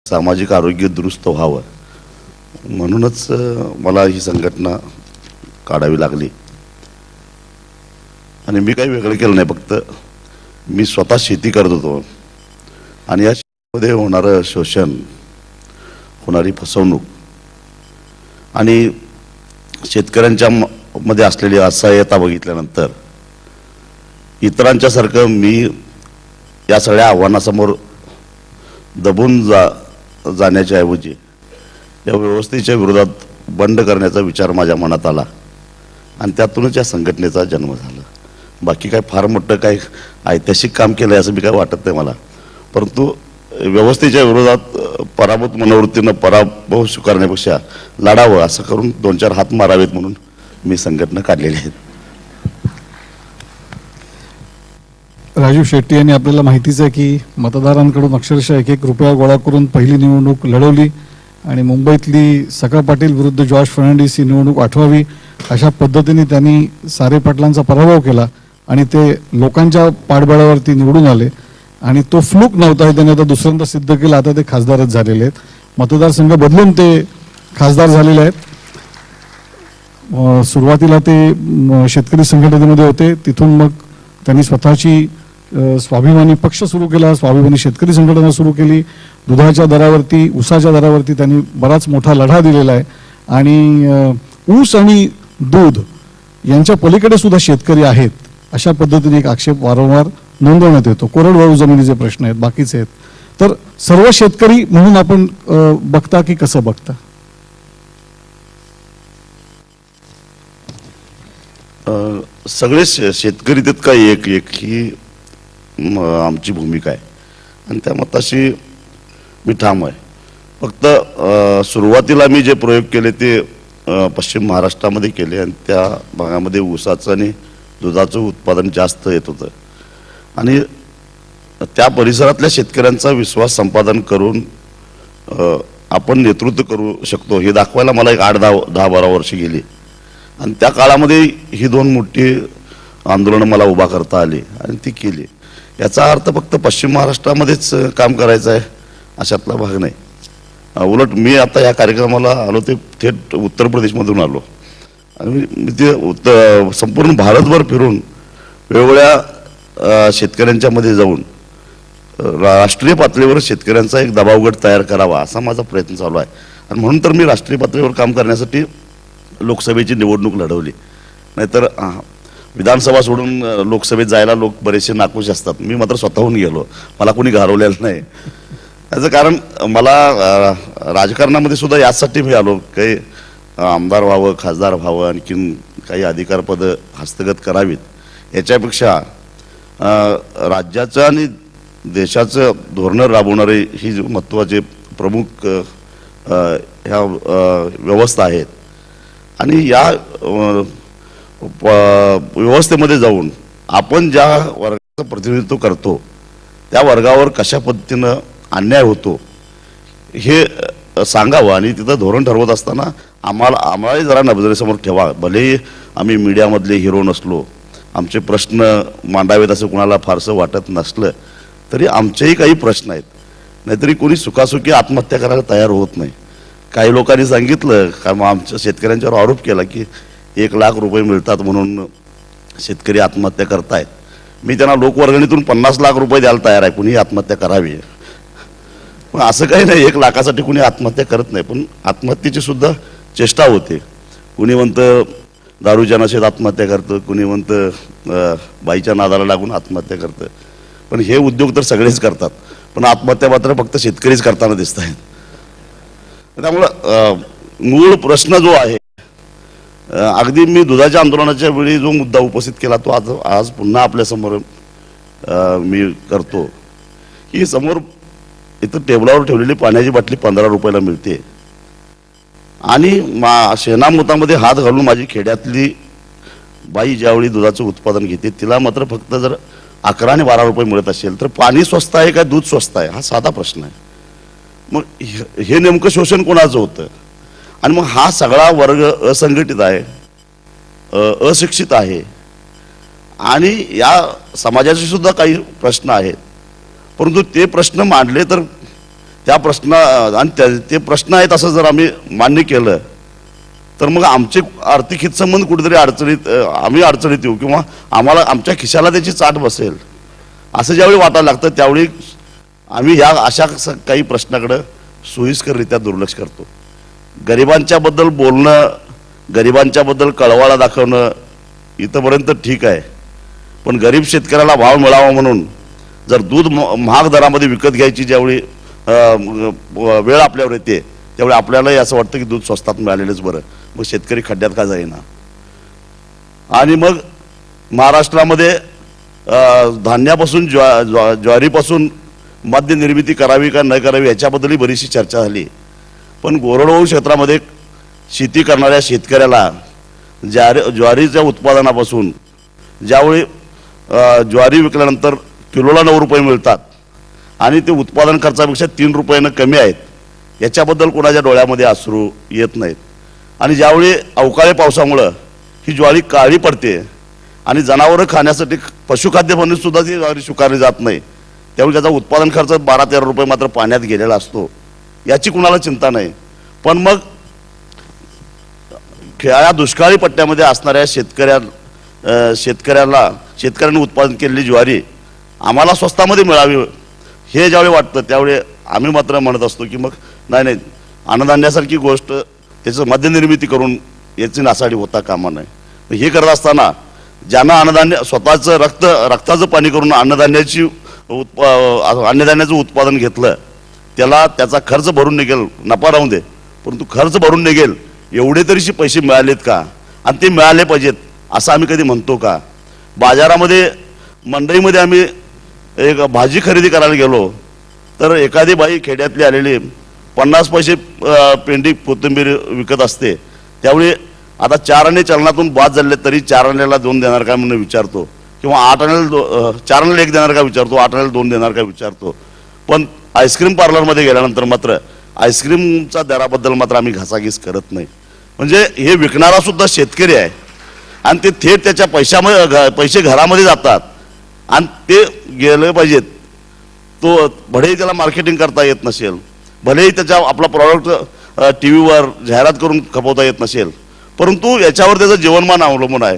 सामाजिक आरोग्य दुरुस्त व्हावं म्हणूनच मला ही संघटना काढावी लागली. आणि मी काही वेगळं केलं नाही, फक्त मी स्वतः शेती करत होतो आणि या शेतीमध्ये होणारं शोषण, होणारी फसवणूक आणि शेतकऱ्यांच्या मध्ये असलेली असहाय्यता बघितल्यानंतर इतरांच्यासारखं मी या सगळ्या आव्हानासमोर दबून जाण्याच्या ऐवजी या व्यवस्थेच्या विरोधात बंड करण्याचा विचार माझ्या मनात आला आणि त्यातूनच या संघटनेचा जन्म झाला. बाकी काय फार मोठं काय ऐतिहासिक काम केलं असं मी काय वाटत नाही मला, परंतु व्यवस्थेच्या विरोधात पराभूत मनोवृत्तीनं पराभव स्वीकारण्यापेक्षा लढावं असं करून 2-4 हात मारावेत म्हणून मी संघटना काढलेली आहेत. राजू शेट्टी यांनी आपल्याला माहितीच आहे की मतदारांकडून अक्षरशः 1-1 रुपया गोळा करून पहिली निवडणूक लढवली आणि मुंबईतली सखा पाटील विरुद्ध जॉर्ज फर्नांडिस ही निवडणूक आठवावी अशा पद्धतीने त्यांनी सारे पाटलांचा पराभव केला आणि ते लोकांच्या पाठबळावरती निवडून आले आणि तो फ्लूक नव्हता हे त्यांनी आता दुसऱ्यांदा सिद्ध केलं. आता ते खासदारच झालेले आहेत, मतदारसंघ बदलून ते खासदार झालेले आहेत. सुरुवातीला ते शेतकरी संघटनेमध्ये होते, तिथून मग त्यांनी स्वतःची स्वाभिमानी पक्ष सुरू केला, स्वाभिमानी शेतकरी संघटना सुरू केली. दुधाच्या दरावरती, ऊसाच्या दरावरती त्यांनी बराच मोठा लढा दिलेला आहे आणि ऊस आणि दूध यांच्या पलीकडे सुद्धा शेतकरी आहेत अशा पद्धतीने एक आक्षेप वारंवार नोंदवण्यात येतो. कोरडवाहू जमिनीचे प्रश्न आहेत, बाकीचे आहेत. तर सर्व शेतकरी म्हणून आपण बघता की कसं बघता? सगळे शेतकरी तितका एक ही आमची भूमिका आहे आणि त्या मताशी मी ठाम आहे. फक्त सुरुवातीला मी जे प्रयोग केले ते पश्चिम महाराष्ट्रामध्ये केले आणि त्या भागामध्ये ऊसाचं आणि दुधाचं उत्पादन जास्त येत होतं आणि त्या परिसरातल्या शेतकऱ्यांचा विश्वास संपादन करून आपण नेतृत्व करू शकतो हे दाखवायला मला एक 8-10-12 वर्ष गेली आणि त्या काळामध्ये ही 2 मोठी आंदोलनं मला उभा करता आली आणि ती केली. याचा अर्थ फक्त पश्चिम महाराष्ट्रामध्येच काम करायचं आहे अशातला भाग नाही. उलट मी आता या कार्यक्रमाला आलो ते थेट उत्तर प्रदेशमधून आलो आणि मी ते संपूर्ण भारतभर फिरून वेगवेगळ्या शेतकऱ्यांच्या मध्ये जाऊन राष्ट्रीय पातळीवर शेतकऱ्यांचा एक दबावगट तयार करावा असा माझा प्रयत्न चालू आहे. आणि म्हणून तर मी राष्ट्रीय पातळीवर काम करण्यासाठी लोकसभेची निवडणूक लढवली. नाहीतर विधानसभा सोडून लोकसभेत जायला लोक बरेचसे नाखुश असतात. मी मात्र स्वतःहून गेलो, मला कोणी घालवलेलं नाही. त्याचं कारण मला राजकारणामध्ये सुद्धा यासाठी मी आलो काही आमदार व्हावं, खासदार व्हावं, आणखीन काही अधिकारपदं हस्तगत करावीत याच्यापेक्षा राज्याचं आणि देशाचं धोरणं राबवणारे ही जी महत्त्वाचे प्रमुख ह्या व्यवस्था आहेत आणि या व्यवस्थेमध्ये जाऊन आपण ज्या वर्गाचं प्रतिनिधित्व करतो त्या वर्गावर कशा पद्धतीनं अन्याय होतो हे सांगावं आणि तिथं धोरण ठरवत असताना आम्हाला जरा नजरेसमोर ठेवा. भलेही आम्ही मीडियामधले हिरो नसलो, आमचे प्रश्न मांडावेत असं कुणाला फारसं वाटत नसलं तरी आमचेही काही प्रश्न आहेत. नाहीतरी कोणी सुखासुखी आत्महत्या करायला तयार होत नाही. काही लोकांनी सांगितलं का मग आमच्या शेतकऱ्यांच्यावर आरोप केला की 1 लाख रुपये मिळतात म्हणून शेतकरी आत्महत्या करतायत. मी त्यांना लोकवर्गणीतून 50 लाख रुपये द्यायला तयार आहे, कुणी आत्महत्या करावी. पण असं काही नाही, 1 लाखासाठी कुणी आत्महत्या करत नाही, पण आत्महत्येची सुद्धा चेष्टा होते. कुणी म्हणतं दारूच्या नशेत आत्महत्या करतं, कुणी म्हणतं बाईच्या नादाला लागून आत्महत्या करतं. पण हे उद्योग तर सगळेच करतात, पण आत्महत्या मात्र फक्त शेतकरीच करताना दिसत आहेत. त्यामुळं मूळ प्रश्न जो आहे, अगदी मी दुधाच्या आंदोलनाच्या वेळी जो मुद्दा उपस्थित केला तो आज पुन्हा आपल्यासमोर मी करतो की समोर इथं टेबलावर ठेवलेली पाण्याची बाटली 15 रुपयाला मिळते आणि शेणामोतामध्ये हात घालून माझी खेड्यातली बाई ज्यावेळी दुधाचं उत्पादन घेते तिला मात्र फक्त जर 11 आणि 12 रुपये मिळत असेल तर पाणी स्वस्त आहे का दूध स्वस्त आहे, हा साधा प्रश्न आहे. मग हे नेमकं शोषण कोणाचं होतं? आणि मग हा सगळा वर्ग असंघटित आहे, अशिक्षित आहे आणि या समाजाचे सुद्धा काही प्रश्न आहेत, परंतु ते प्रश्न मांडले तर त्या प्रश्न आणि ते प्रश्न आहेत असं जर आम्ही मान्य केलं तर मग आमचे आर्थिक हितसंबंध कुठेतरी अडचणीत आम्ही अडचणीत येऊ किंवा आम्हाला आमच्या खिशाला त्याची चाट बसेल असं ज्यावेळी वाटायला लागतं त्यावेळी आम्ही ह्या अशा काही प्रश्नाकडे सोयीस्कररित्या दुर्लक्ष करतो. गरिबांच्याबद्दल बोलणं, गरिबांच्याबद्दल कळवाळा दाखवणं इथंपर्यंत ठीक आहे, पण गरीब शेतकऱ्याला भाव मिळावा म्हणून जर दूध महाग दरामध्ये विकत घ्यायची ज्यावेळी वेळ आपल्यावर येते त्यावेळी आपल्यालाही असं वाटतं की दूध स्वस्तात मिळालेलंच बरं, मग शेतकरी खड्ड्यात का जाईना. आणि मग महाराष्ट्रामध्ये धान्यापासून ज्वारीपासून मद्य निर्मिती करावी का न करावी याच्याबद्दलही बरीचशी चर्चा झाली. पण कोरडवाहू क्षेत्रामध्ये शेती करणाऱ्या शेतकऱ्याला ज्वारीच्या उत्पादनापासून ज्यावेळी ज्वारी विकल्यानंतर किलोला 9 रुपये मिळतात आणि ते उत्पादन खर्चापेक्षा 3 रुपयानं कमी आहेत, याच्याबद्दल कोणाच्या डोळ्यामध्ये अश्रू येत नाहीत. आणि ज्यावेळी अवकाळी पावसामुळं ही ज्वारी काळी पडते आणि जनावरं खाण्यासाठी पशुखाद्य म्हणून सुद्धा ती ज्वारी स्वीकारली जात नाही, त्यावेळी त्याचा उत्पादन खर्च 12-13 रुपये मात्र पाण्यात गेलेला असतो, याची कुणाला चिंता नाही. पण मग या दुष्काळी पट्ट्यामध्ये असणाऱ्या शेतकऱ्यांनी उत्पादन केलेली ज्वारी आम्हाला स्वस्तामध्ये मिळावी हे ज्यावेळी वाटतं त्यावेळी आम्ही मात्र म्हणत असतो की मग नाही नाही, अन्नधान्यासारखी गोष्ट त्याचं मद्यनिर्मिती करून याची नासाडी होता कामा नये. हे करत असताना ज्यांना अन्नधान्य स्वतःचं रक्ताचं पाणी करून अन्नधान्याचं उत्पादन घेतलं त्याला त्याचा खर्च भरून निघेल, नफा राहून दे, परंतु खर्च भरून निघेल एवढे तरीशी पैसे मिळालेत का आणि ते मिळाले पाहिजेत असं आम्ही कधी म्हणतो का. बाजारामध्ये मंडईमध्ये आम्ही एक भाजी खरेदी करायला गेलो तर एखादी बाई खेड्यातली आलेली 50 पैसे पेंडी कोथिंबीर विकत असते, त्यावेळी आता 4 आणे चलनातून बाद झाले तरी 4 आण्याला 2 देणार का म्हणून विचारतो, किंवा 8 आण्याला 4 आण्याला 1 देणार का विचारतो, 8 आण्याला 2 देणार का विचारतो. पण आईस्क्रीम पार्लरमध्ये गेल्यानंतर मात्र आईस्क्रीमच्या दराबद्दल मात्र आम्ही घासाघीस करत नाही. म्हणजे हे विकणारा सुद्धा शेतकरी आहे आणि ते थेट त्याच्या पैसे घरामध्ये जातात आणि ते गेले पाहिजेत. तो भलेही त्याला मार्केटिंग करता येत नसेल, भलेही त्याच्या आपला प्रॉडक्ट टी व्हीवर जाहिरात करून खपवता येत नसेल, परंतु याच्यावर त्याचं जीवनमान अवलंबून आहे.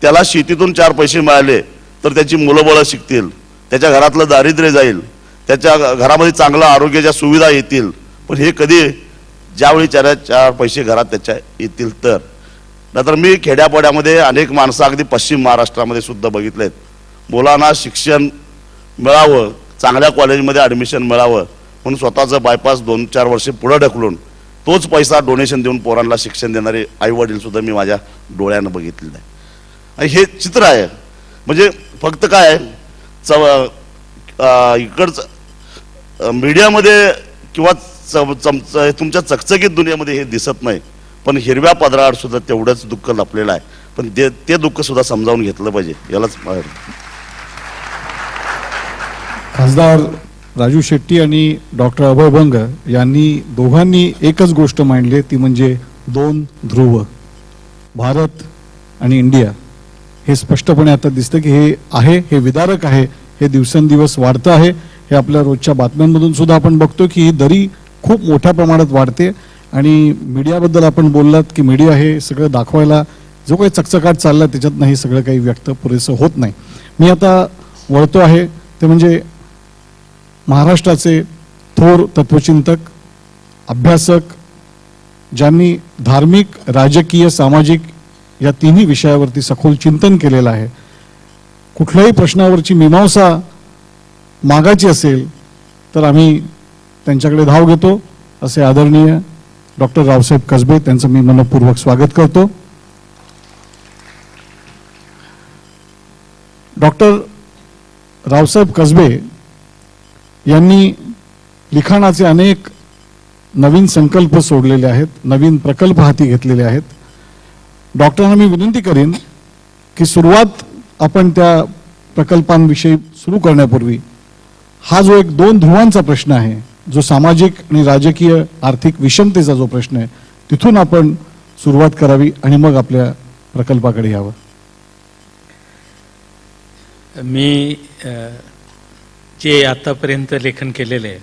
त्याला शेतीतून 4 पैसे मिळाले तर त्याची मुलंबळं शिकतील, त्याच्या घरातलं दारिद्र्य जाईल, त्याच्या घरामध्ये चांगल्या आरोग्याच्या सुविधा येतील. पण हे कधी ज्यावेळी 4 पैसे घरात त्याच्या येतील तर. नंतर मी खेड्यापाड्यामध्ये अनेक माणसं अगदी पश्चिम महाराष्ट्रामध्ये सुद्धा बघितलेत, मुलांना शिक्षण मिळावं, चांगल्या कॉलेजमध्ये ॲडमिशन मिळावं म्हणून स्वतःचं बायपास 2-4 वर्षे पुढं ढकलून तोच पैसा डोनेशन देऊन पोरांना शिक्षण देणारे आईवडील सुद्धा मी माझ्या डोळ्यानं बघितलेलं आहे. आणि हे चित्र आहे. म्हणजे फक्त काय इकडचं मीडियामध्ये किंवा तुमच्या चकचकीत दुनियामध्ये हे दिसत नाही, पण हिरव्या पदराआड सुद्धा तेवढंच दुःख लपलेलं आहे. पण ते दुःख सुद्धा समजावून घेतलं पाहिजे, यालाच खासदार राजू शेट्टी आणि डॉक्टर अभय बंग यांनी दोघांनी एकच गोष्ट मांडली, ती म्हणजे 2 ध्रुव, भारत आणि इंडिया. हे स्पष्टपणे आता दिसतं की हे विदारक आहे, हे दिवसेंदिवस वाढतं आहे. हे आपल्या रोजच्या बातम्यांमधून सुद्धा आपण बघतो की ही दरी खूप मोठ्या प्रमाणात वाढते. आणि मीडियाबद्दल आपण बोललात की मीडिया हे सगळं दाखवायला जो काही चकचकाट चालला त्याच्यात नाही सगळं काही व्यक्त पुरेसं होत नाही. मी आता वळतो आहे ते म्हणजे महाराष्ट्राचे थोर तत्वचिंतक, अभ्यासक, ज्यांनी धार्मिक, राजकीय, सामाजिक या तिन्ही विषयावरती सखोल चिंतन केलेलं आहे. कुठल्याही प्रश्नावरची मीमांसा मागायची असेल तर आम्ही त्यांच्याकडे धाव घेतो. असे आदरणीय डॉक्टर रावसाहेब कसबे, त्यांचं मी मनपूर्वक स्वागत करतो. डॉक्टर रावसाहेब कसबे यांनी लिखाणाचे अनेक नवीन संकल्प सोडलेले आहेत, नवीन प्रकल्प हाती घेतलेले आहेत. डॉक्टरांना मी विनंती करेन की सुरुवात आपण त्या प्रकल्पांविषयी सुरू करण्यापूर्वी हा जो एक 2 ध्रुवांचा प्रश्न आहे, जो सामाजिक आणि राजकीय आर्थिक विषमतेचा जो प्रश्न आहे, तिथून आपण सुरुवात करावी आणि मग आपल्या प्रकल्पाकडे यावं. मी जे आतापर्यंत लेखन केलेले आहे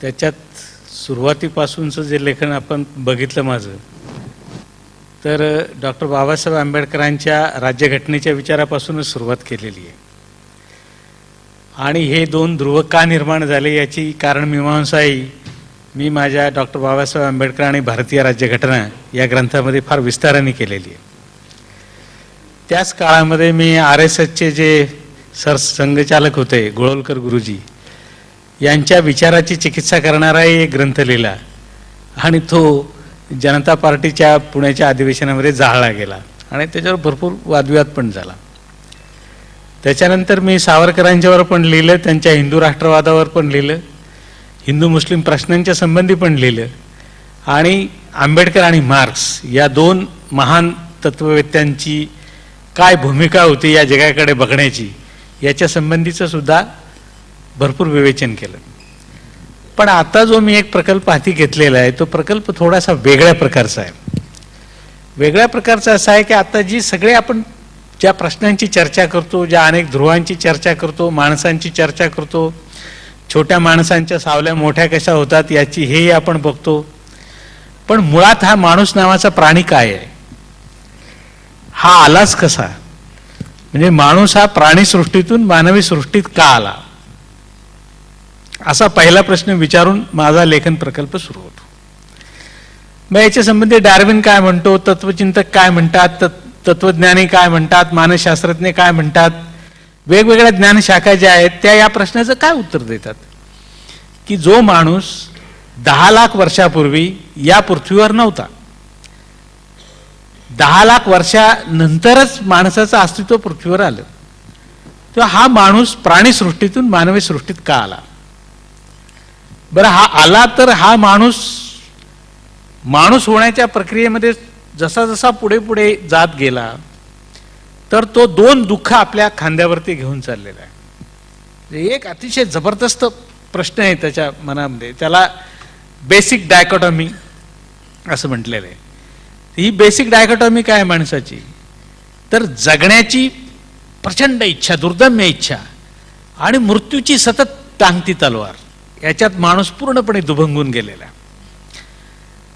त्याच्यात सुरुवातीपासूनचं जे लेखन आपण बघितलं माझं, तर डॉक्टर बाबासाहेब आंबेडकरांच्या राज्यघटनेच्या विचारापासूनच सुरुवात केलेली आहे. आणि हे दोन ध्रुव का निर्माण झाले याची कारणमीमांसाही मी माझ्या डॉक्टर बाबासाहेब आंबेडकर आणि भारतीय राज्यघटना या ग्रंथामध्ये फार विस्ताराने केलेली आहे. त्याच काळामध्ये मी RSSचे जे सरसंघचालक होते गोळवलकर गुरुजी यांच्या विचाराची चिकित्सा करणाराही एक ग्रंथ लिहिला आणि तो जनता पार्टीच्या पुण्याच्या अधिवेशनामध्ये जाळला गेला आणि त्याच्यावर भरपूर वादविवाद पण झाला. त्याच्यानंतर मी सावरकरांच्यावर पण लिहिलं, त्यांच्या हिंदू राष्ट्रवादावर पण लिहिलं, हिंदू मुस्लिम प्रश्नांच्या संबंधी पण लिहिलं आणि आंबेडकर आणि मार्क्स या दोन महान तत्ववेत्यांची काय भूमिका होती या जगाकडे बघण्याची याच्या संबंधीचं सुद्धा भरपूर विवेचन केलं. पण आता जो मी एक प्रकल्प हाती घेतलेला आहे तो प्रकल्प थोडासा वेगळ्या प्रकारचा आहे. वेगळ्या प्रकारचा असा आहे की आता जी सगळे आपण ज्या प्रश्नांची चर्चा करतो, ज्या अनेक ध्रुवांची चर्चा करतो, माणसांची चर्चा करतो, छोट्या माणसांच्या सावल्या मोठ्या कशा होतात याची हेही आपण बघतो. पण मुळात हा माणूस नावाचा प्राणी काय आहे, हा आलाच कसा, म्हणजे माणूस हा प्राणीसृष्टीतून मानवी सृष्टीत का आला, असा पहिला प्रश्न विचारून माझा लेखन प्रकल्प सुरू होतो. मग याच्या संबंधी डार्विन काय म्हणतो, तत्वचिंतक काय म्हणतात, तत्वज्ञानी काय म्हणतात, मानसशास्त्रज्ञ काय म्हणतात, वेगवेगळ्या ज्ञानशाखा ज्या आहेत त्या या प्रश्नाचं काय उत्तर देतात की जो माणूस 10 लाख वर्षापूर्वी या पृथ्वीवर नव्हता, 10 लाख वर्षानंतरच माणसाचं अस्तित्व पृथ्वीवर आलं, तेव्हा हा माणूस प्राणीसृष्टीतून मानवी सृष्टीत का आला. बरं, हा आला तर हा माणूस होण्याच्या प्रक्रियेमध्ये जसा जसा पुढे पुढे जात गेला तर तो दोन दुःख आपल्या खांद्यावरती घेऊन चाललेला आहे. एक अतिशय जबरदस्त प्रश्न आहे त्याच्या मनामध्ये, त्याला बेसिक डायकोटॉमी असं म्हटलेलं आहे. ही बेसिक डायकोटॉमी काय आहे माणसाची, तर जगण्याची प्रचंड इच्छा, दुर्दम्य इच्छा आणि मृत्यूची सतत टांगती तलवार, याच्यात माणूस पूर्णपणे दुभंगून गेलेला.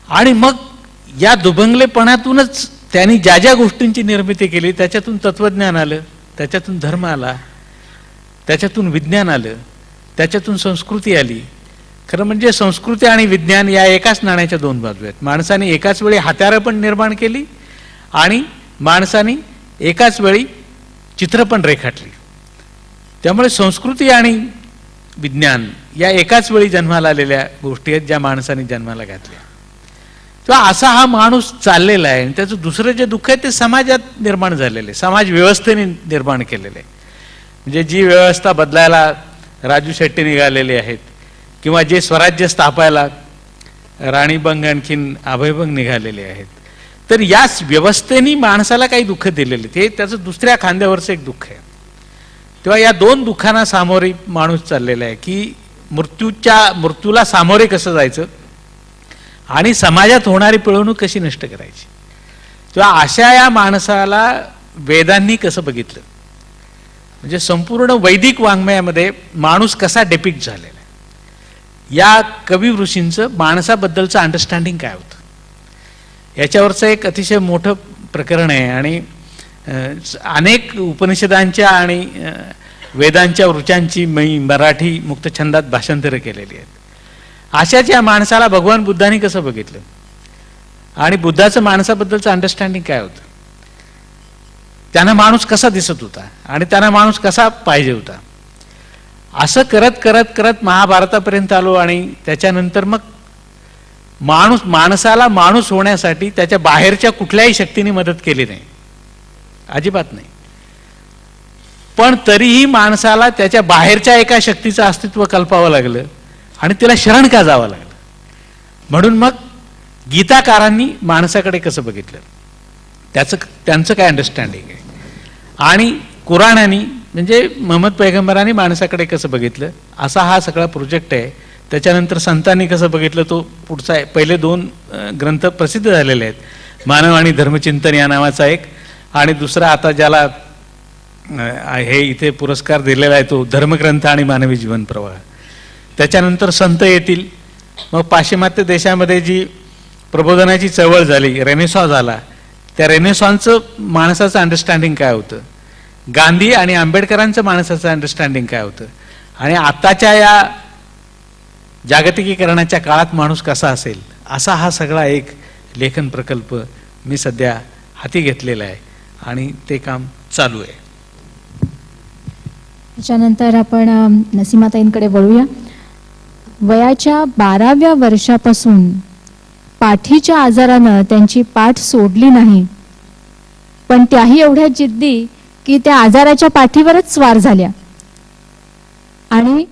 आणि मग या दुभंगलेपणातूनच त्यांनी ज्या ज्या गोष्टींची निर्मिती केली त्याच्यातून तत्वज्ञान आलं, त्याच्यातून धर्म आला, त्याच्यातून विज्ञान आलं, त्याच्यातून संस्कृती आली. खरं म्हणजे संस्कृती आणि विज्ञान या एकाच नाण्याच्या दोन बाजू आहेत. माणसाने एकाच वेळी हत्यारं पण निर्माण केली आणि माणसाने एकाच वेळी चित्र पण रेखाटली. त्यामुळे संस्कृती आणि विज्ञान या एकाच वेळी जन्माला आलेल्या गोष्टी आहेत ज्या माणसाने जन्माला घातल्या. तेव्हा असा हा माणूस चाललेला आहे आणि त्याचं दुसरं जे दुःख आहे ते समाजात निर्माण झालेले, समाज व्यवस्थेने निर्माण केलेले. म्हणजे जी व्यवस्था बदलायला राजू शेट्टी निघालेले आहेत किंवा जे स्वराज्य स्थापायला राणीबंग आणखीन अभयबंग निघालेले आहेत, तर याच व्यवस्थेने माणसाला काही दुःख दिलेले, ते त्याचं दुसऱ्या खांद्यावरचं एक दुःख आहे. तेव्हा या दोन दुःखांना सामोरे माणूस चाललेला आहे की मृत्यूला सामोरे कसं जायचं आणि समाजात होणारी पिळवणूक कशी नष्ट करायची. तेव्हा अशा या माणसाला वेदांनी कसं बघितलं, म्हणजे संपूर्ण वैदिक वाङ्मयामध्ये माणूस कसा डेपिक्ट झालेला आहे, या कवी ऋषींचं माणसाबद्दलचं अंडरस्टँडिंग काय होतं याच्यावरचं एक अतिशय मोठं प्रकरण आहे. आणि अनेक उपनिषदांच्या आणि वेदांच्या ऋचांची मी मराठी मुक्तछंदात भाषांतरं केलेली आहेत. अशाच या माणसाला भगवान बुद्धांनी कसं बघितलं आणि बुद्धाचं माणसाबद्दलचं अंडरस्टँडिंग काय होतं, त्यांना माणूस कसा दिसत होता आणि त्यांना माणूस कसा पाहिजे होता, असं करत करत करत महाभारतापर्यंत आलो. आणि त्याच्यानंतर मग माणसाला माणूस होण्यासाठी त्याच्या बाहेरच्या कुठल्याही शक्तीने मदत केली नाही, अजिबात नाही. पण तरीही माणसाला त्याच्या बाहेरच्या एका शक्तीचं अस्तित्व कल्पावं लागलं आणि तिला शरण का जावं लागलं. म्हणून मग गीताकारांनी माणसाकडे कसं बघितलं, त्यांचं काय अंडरस्टँडिंग आहे, आणि कुराणानी म्हणजे महम्मद पैगंबरांनी माणसाकडे कसं बघितलं, असा हा सगळा प्रोजेक्ट आहे. त्याच्यानंतर संतांनी कसं बघितलं तो पुढचा आहे. पहिले 2 ग्रंथ प्रसिद्ध झालेले आहेत, मानव आणि धर्मचिंतन या नावाचा एक, आणि दुसरा आता ज्याला हे इथे पुरस्कार दिलेला आहे तो धर्मग्रंथ आणि मानवी जीवन प्रवाह. त्याच्यानंतर संत येतील, मग पाश्चिमात्य देशामध्ये जी प्रबोधनाची चळवळ झाली, रेनेसॉन्स झाला, त्या रेनेसॉन्सचं माणसाचं अंडरस्टँडिंग काय होतं, गांधी आणि आंबेडकरांचं माणसाचं अंडरस्टँडिंग काय होतं, आणि आताच्या या जागतिकीकरणाच्या काळात माणूस कसा असेल, असा हा सगळा एक लेखन प्रकल्प मी सध्या हाती घेतलेला आहे आणि ते काम चालू आहे. त्याच्यानंतर आपण नसीमाताईंकडे वळूया. वयाच्या 12व्या वर्षापासून पाठीच्या आजारानं त्यांची पाठ सोडली नाही, पण त्याही एवढ्या जिद्दी की त्या आजाराच्या पाठीवरच स्वार झाल्या आणि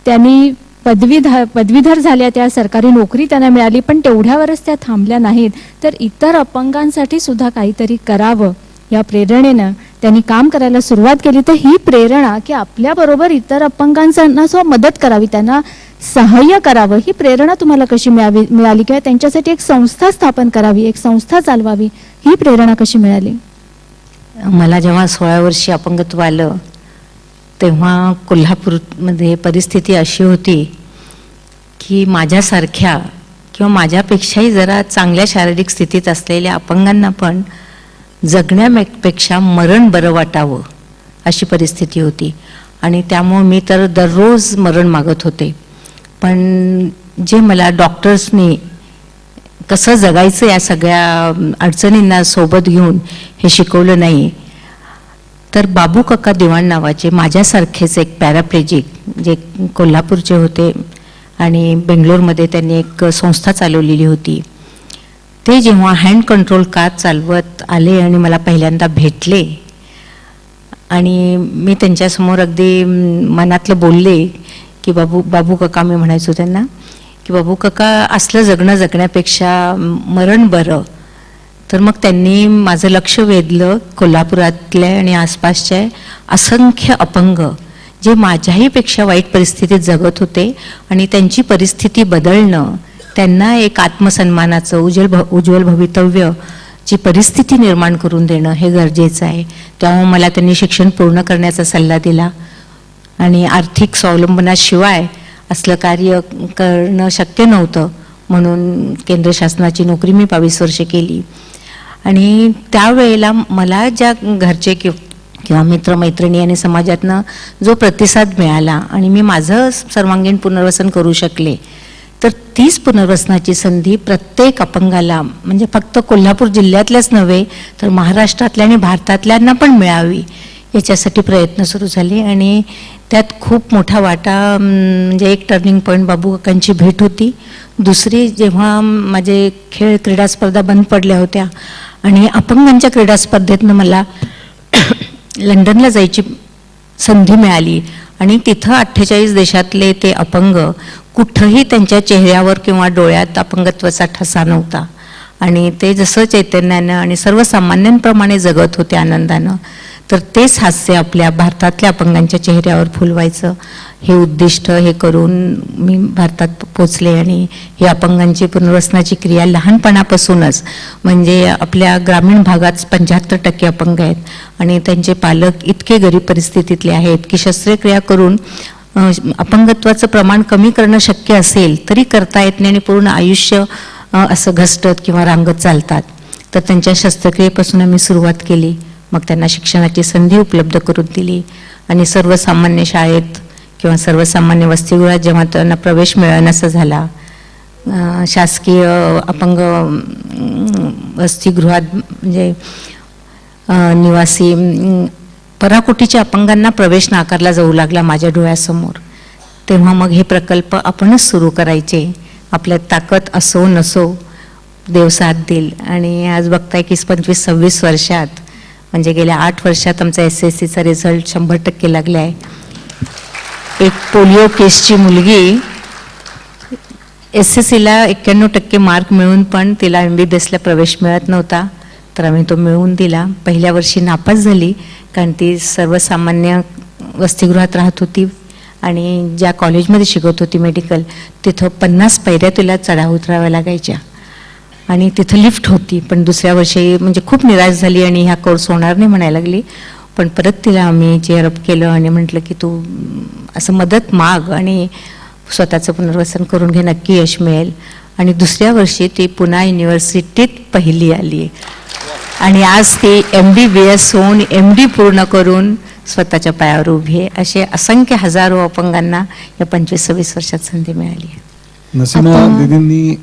त्यांनी पदवीधर झाल्या, त्या सरकारी नोकरी त्यांना मिळाली, पण तेवढ्यावरच त्या थांबल्या नाहीत, तर इतर अपंगांसाठी सुद्धा काहीतरी करावं या प्रेरणेनं त्यांनी काम करायला सुरुवात केली. तर ही प्रेरणा की आपल्याबरोबर इतर अपंगांना सुद्धा मदत करावी, त्यांना सहाय्य करावं, ही प्रेरणा तुम्हाला कशी मिळाली किंवा त्यांच्यासाठी एक संस्था स्थापन करावी, एक संस्था चालवावी, ही प्रेरणा कशी मिळाली? मला जेव्हा 16 वर्षी अपंगत्व आलं तेव्हा कोल्हापूरमध्ये परिस्थिती अशी होती की माझ्यासारख्या किंवा माझ्यापेक्षाही जरा चांगल्या शारीरिक स्थितीत असलेल्या अपंगांना पण जगण्यापेक्षा मरण बरं वाटावं अशी परिस्थिती होती. आणि त्यामुळे मी तर दररोज मरण मागत होते. पण जे मला डॉक्टर्सनी कसं जगायचं या सगळ्या अडचणींना सोबत घेऊन हे शिकवलं नाही, तर बाबू काका दिवाण नावाचे माझ्यासारखेच एक पॅराप्लेजिक जे कोल्हापूरचे होते आणि बेंगलोरमध्ये त्यांनी एक संस्था चालवलेली होती, ते जेव्हा हँड कंट्रोल कार चालवत आले आणि मला पहिल्यांदा भेटले आणि मी त्यांच्यासमोर अगदी मनातलं बोलले की बाबू काका, मी म्हणायचो त्यांना की बाबू काका, असलं जगणं जगण्यापेक्षा मरण बरं. तर मग त्यांनी माझं लक्ष वेधलं कोल्हापुरातल्या आणि आसपासच्या असंख्य अपंग जे माझ्याही पेक्षा वाईट परिस्थितीत जगत होते आणि त्यांची परिस्थिती बदलणं, त्यांना एक आत्मसन्मानाचं उज्ज्वल भवितव्य ची परिस्थिती निर्माण करून देणं हे गरजेचं आहे. तेव्हा मला त्यांनी शिक्षण पूर्ण करण्याचा सल्ला दिला आणि आर्थिक स्वावलंबनाशिवाय असलं कार्य करणं शक्य नव्हतं, म्हणून केंद्र शासनाची नोकरी मी 22 वर्षे केली. आणि त्यावेळेला मला ज्या घरचे किंवा मित्रमैत्रिणी आणि समाजातनं जो प्रतिसाद मिळाला आणि मी माझं सर्वांगीण पुनर्वसन करू शकले, तर तीच पुनर्वसनाची संधी प्रत्येक अपंगाला, म्हणजे फक्त कोल्हापूर जिल्ह्यातल्याच नव्हे तर महाराष्ट्रातल्या आणि भारतातल्यांना पण मिळावी याच्यासाठी प्रयत्न सुरू झाले. आणि त्यात खूप मोठा वाटा, म्हणजे एक टर्निंग पॉईंट बाबू काकांची भेट होती. दुसरी, जेव्हा माझे क्रीडा स्पर्धा बंद पडल्या होत्या आणि अपंगांच्या क्रीडा स्पर्धेतनं मला लंडनला जायची संधी मिळाली आणि तिथं 48 देशातले ते अपंग, कुठंही त्यांच्या चेहऱ्यावर किंवा डोळ्यात अपंगत्वाचा ठसा नव्हता आणि ते जसं चैतन्यानं आणि सर्वसामान्यांप्रमाणे जगत होते आनंदानं, तर तेच हास्य आपल्या भारतातल्या अपंगांच्या चेहऱ्यावर फुलवायचं हे उद्दिष्ट हे करून मी भारतात पोचले. आणि ही अपंगांची पुनर्वसनाची क्रिया लहानपणापासूनच, म्हणजे आपल्या ग्रामीण भागात 75% अपंग आहेत आणि त्यांचे पालक इतके गरीब परिस्थितीतले आहेत की शस्त्रक्रिया करून अपंगत्वाचं प्रमाण कमी करणं शक्य असेल तरी करता येत नाही आणि पूर्ण आयुष्य असं घसटत किंवा रांगत चालतात. तर त्यांच्या शस्त्रक्रियेपासून आम्ही सुरुवात केली, मग त्यांना शिक्षणाची संधी उपलब्ध करून दिली आणि सर्वसामान्य शाळेत किंवा सर्वसामान्य वसतिगृहात जेव्हा त्यांना प्रवेश मिळेनासा झाला, शासकीय अपंग वसतिगृहात म्हणजे निवासी पराकोटीच्या अपंगांना प्रवेश नाकारला जाऊ लागला माझ्या डोळ्यासमोर, तेव्हा मग हे प्रकल्प आपणच सुरू करायचे. आपल्यात ताकद असो नसो, देव साथ देईल. आणि आज बघताय की 25-26 वर्षात, म्हणजे गेल्या 8 वर्षात आमचा SSCचा रिझल्ट 100% लागला आहे. एक पोलिओ केसची मुलगी SSCला 91% मार्क मिळून पण तिला MBBSला प्रवेश मिळत नव्हता, तर आम्ही तो मिळवून दिला. पहिल्या वर्षी नापास झाली कारण ती सर्वसामान्य वसतिगृहात राहत होती आणि ज्या कॉलेजमध्ये शिकवत होती मेडिकल, तिथं 50 पायऱ्या तिला चढाव उतराव्या लागायच्या आणि तिथं लिफ्ट होती. पण दुसऱ्या वर्षी म्हणजे खूप निराश झाली आणि ह्या कोर्स होणार नाही म्हणायला लागली, पण परत तिला आम्ही चेअरअप केलं आणि म्हटलं की तू असं मदत माग आणि स्वतःचं पुनर्वसन करून घे, नक्की यश मिळेल. आणि दुसऱ्या वर्षी ती पुणे युनिव्हर्सिटीत पहिली आली आणि आज ती MBBS होऊन MD पूर्ण करून स्वतःच्या पायावर उभी आहे. असे असंख्य हजारो अपंगांना या 25-26 वर्षात संधी मिळाली आहे. नसीमा दीदींनी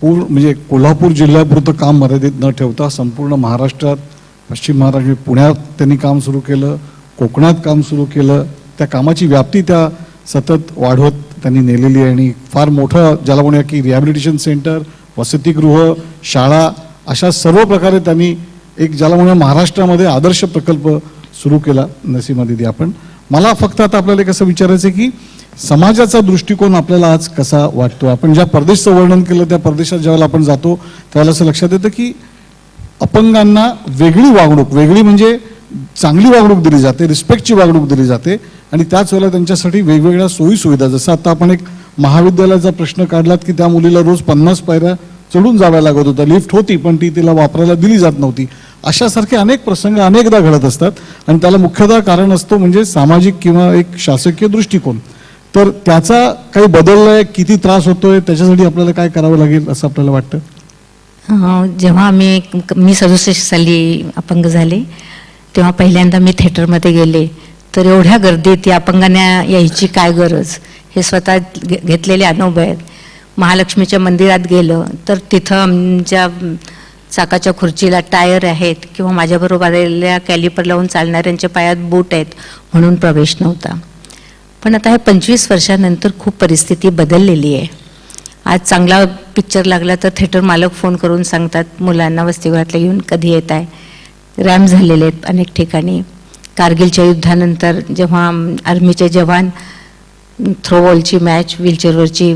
म्हणजे कोल्हापूर जिल्ह्यापुरतं काम मर्यादित न ठेवता संपूर्ण महाराष्ट्रात, पश्चिम महाराष्ट्र पुण्यात त्यांनी काम सुरू केलं, कोकणात काम सुरू केलं. त्या कामाची व्याप्ती त्या सतत वाढवत त्यांनी नेलेली आहे आणि फार मोठं ज्याला म्हणूया की रिहॅबिलिटेशन सेंटर, वसतिगृह, शाळा अशा सर्व प्रकारे त्यांनी एक ज्याला म्हणूया महाराष्ट्रामध्ये आदर्श प्रकल्प सुरू केला. नसीमा दीदी, आपण मला फक्त आता आपल्याला कसं विचारायचं आहे की समाजाचा दृष्टिकोन आपल्याला आज कसा वाटतो? आपण ज्या परदेशचं वर्णन केलं त्या परदेशात ज्यावेळेला आपण जातो त्यावेळेला असं लक्षात येतं की अपंगांना वेगळी वागणूक, वेगळी म्हणजे चांगली वागणूक दिली जाते, रिस्पेक्टची वागणूक दिली जाते आणि त्याच वेळेला त्यांच्यासाठी वेगवेगळ्या सोयी सुविधा, जसं आता आपण एक महाविद्यालयाचा प्रश्न काढलात की त्या मुलीला रोज 50 पायऱ्या चढून जाव्या लागत होत्या, लिफ्ट होती पण ती तिला वापरायला दिली जात नव्हती. अशासारखे अनेक प्रसंग अनेकदा घडत असतात आणि त्याला मुख्यतः कारण असतो म्हणजे सामाजिक किंवा एक शासकीय दृष्टिकोन. तर त्याचा काही बदललाय, किती त्रास होतोय, त्याच्यासाठी आपल्याला काय करावं लागेल असं आपल्याला वाटतं? जेव्हा मी 67 साली अपंग झाले तेव्हा पहिल्यांदा मी थिएटरमध्ये गेले तर एवढ्या गर्दीत या अपंगांना यायची काय गरज, हे स्वतः घेतलेले अनुभव आहेत. महालक्ष्मीच्या मंदिरात गेलं तर तिथं आमच्या चाकाच्या खुर्चीला टायर आहेत किंवा माझ्याबरोबर आलेल्या कॅलिपर लावून चालणाऱ्यांच्या पायात बूट आहेत म्हणून प्रवेश नव्हता. पण आता हे 25 वर्षानंतर खूप परिस्थिती बदललेली आहे. आज चांगला पिक्चर लागला तर थिएटर मालक फोन करून सांगतात मुलांना वसतिगृहातल्या घेऊन कधी येत आहे. रॅम्प झालेले आहेत अनेक ठिकाणी. कारगिलच्या युद्धानंतर जेव्हा आर्मीचे जवान थ्रोबॉलची मॅच व्हीलचेअरवरची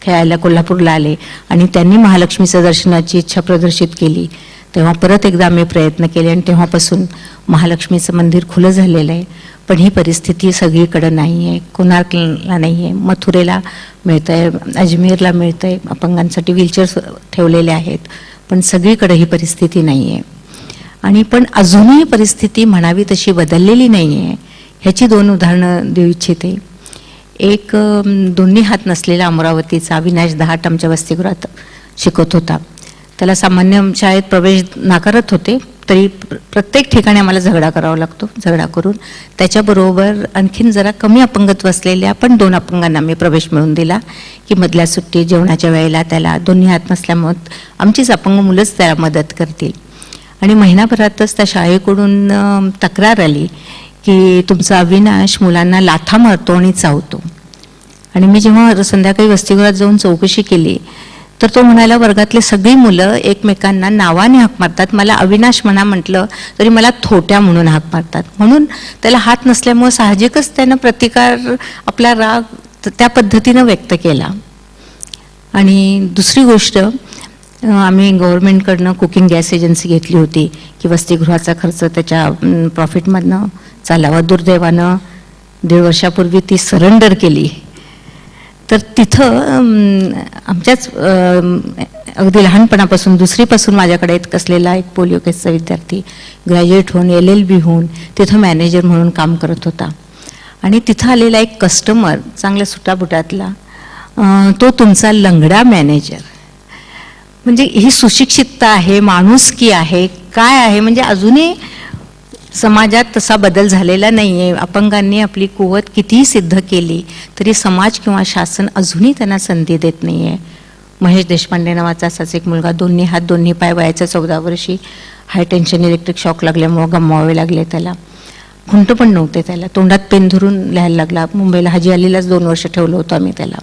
खेळायला कोल्हापूरला आले आणि त्यांनी महालक्ष्मीचं दर्शनाची इच्छा प्रदर्शित केली तेव्हा परत एकदा आम्ही प्रयत्न केले आणि तेव्हापासून महालक्ष्मीचं मंदिर खुलं झालेलं आहे. पण ही परिस्थिती सगळीकडे नाही आहे. कोणार्कला नाही आहे, मथुरेला मिळतं आहे, अजमेरला मिळतं आहे, अपंगांसाठी व्हीलचेअर्स ठेवलेले आहेत, पण सगळीकडे ही परिस्थिती नाही आहे. आणि पण अजूनही परिस्थिती म्हणावी तशी बदललेली नाही आहे. ह्याची 2 उदाहरणं देऊ इच्छिते. एक दोन्ही हात नसलेला अमरावतीचा अविनाश दहाट आमच्या वसतिगृहात शिकत होता. त्याला सामान्य शाळेत प्रवेश नाकारत होते तरी प्रत्येक ठिकाणी आम्हाला झगडा करावा लागतो. झगडा करून त्याच्याबरोबर आणखीन जरा कमी अपंगत्व असलेल्या पण 2 अपंगांना मी प्रवेश मिळवून दिला की मधल्या सुट्टी जेवणाच्या वेळेला त्याला दोन्ही हात नसल्यामुळे आमचीच अपंग मुलंच त्याला मदत करतील. आणि महिनाभरातच त्या शाळेकडून तक्रार आली की तुमचा अविनाश मुलांना लाथा मारतो आणि चावतो. आणि मी जेव्हा संध्याकाळी वसतिगृहात जाऊन चौकशी केली तर तो म्हणाला वर्गातले सगळी मुलं एकमेकांना नावाने हाक मारतात, मला अविनाश म्हणा म्हटलं तरी मला थोट्या म्हणून हाक मारतात. म्हणून त्याला हात नसल्यामुळे साहजिकच त्यानं प्रतिकार, आपला राग त्या पद्धतीनं व्यक्त केला. आणि दुसरी गोष्ट, आम्ही गव्हर्नमेंटकडनं कुकिंग गॅस एजन्सी घेतली होती की वसतिगृहाचा खर्च त्याच्या प्रॉफिटमधनं चालावा. दुर्दैवानं 1.5 वर्षापूर्वी ती सरेंडर केली. तर तिथं आमच्याच अगदी लहानपणापासून 2रीपासून माझ्याकडे येत असलेला एक पोलिओ केसचा विद्यार्थी ग्रॅज्युएट होऊन LLB होऊन तिथं मॅनेजर म्हणून काम करत होता. आणि तिथं आलेला एक कस्टमर चांगल्या सुटाबुटातला, तो तुमचा लंगडा मॅनेजर. म्हणजे ही सुशिक्षितता आहे, माणुसकी आहे, काय आहे, म्हणजे अजूनही समाजात तसा बदल झालेला नाही आहे. अपंगांनी आपली कुवत कितीही सिद्ध केली तरी समाज किंवा शासन अजूनही त्यांना संधी देत नाही आहे. महेश देशपांडे नावाचा असाच एक मुलगा, दोन्ही हात दोन्ही पाय, वयाच्या 14 वर्षी हाय टेन्शन इलेक्ट्रिक शॉक लागल्यामुळं गमवावे लागले त्याला. खुंट पण नव्हते त्याला, तोंडात पेन धरून लिहायला लागला. मुंबईला हाजी अलीलाच 2 वर्ष ठेवलं होतं आम्ही त्याला.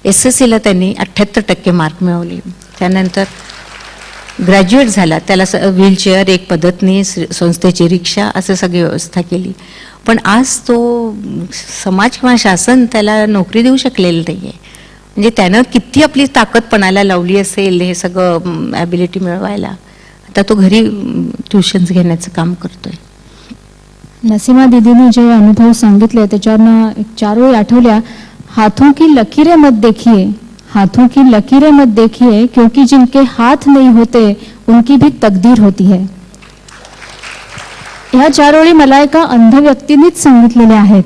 SSCला त्यांनी 78% मार्क मिळवले. त्यानंतर ग्रॅज्युएट झाला. त्याला व्हीलचेअर, एक पदतनीस, संस्थेची रिक्षा असं सगळी व्यवस्था केली. पण आज तो समाज किंवा शासन त्याला नोकरी देऊ शकलेलं नाही आहे. म्हणजे त्यानं किती आपली ताकद पणाला लावली असेल हे सगळं ॲबिलिटी मिळवायला. आता तो घरी ट्युशन्स घेण्याचं काम करतोय. नसीमा दीदीने जे अनुभव सांगितले त्याच्यावरनं 4 ओळी आठवल्या. हाथों की लकीरें मत देखिए, हाथों की लकीरें मत देखिए, क्योंकि जिनके हाथ नहीं होते उनकी भी तकदीर होती है. ह्या 4 ओळी मला एका अंध व्यक्तीनेच सांगितलेल्या आहेत.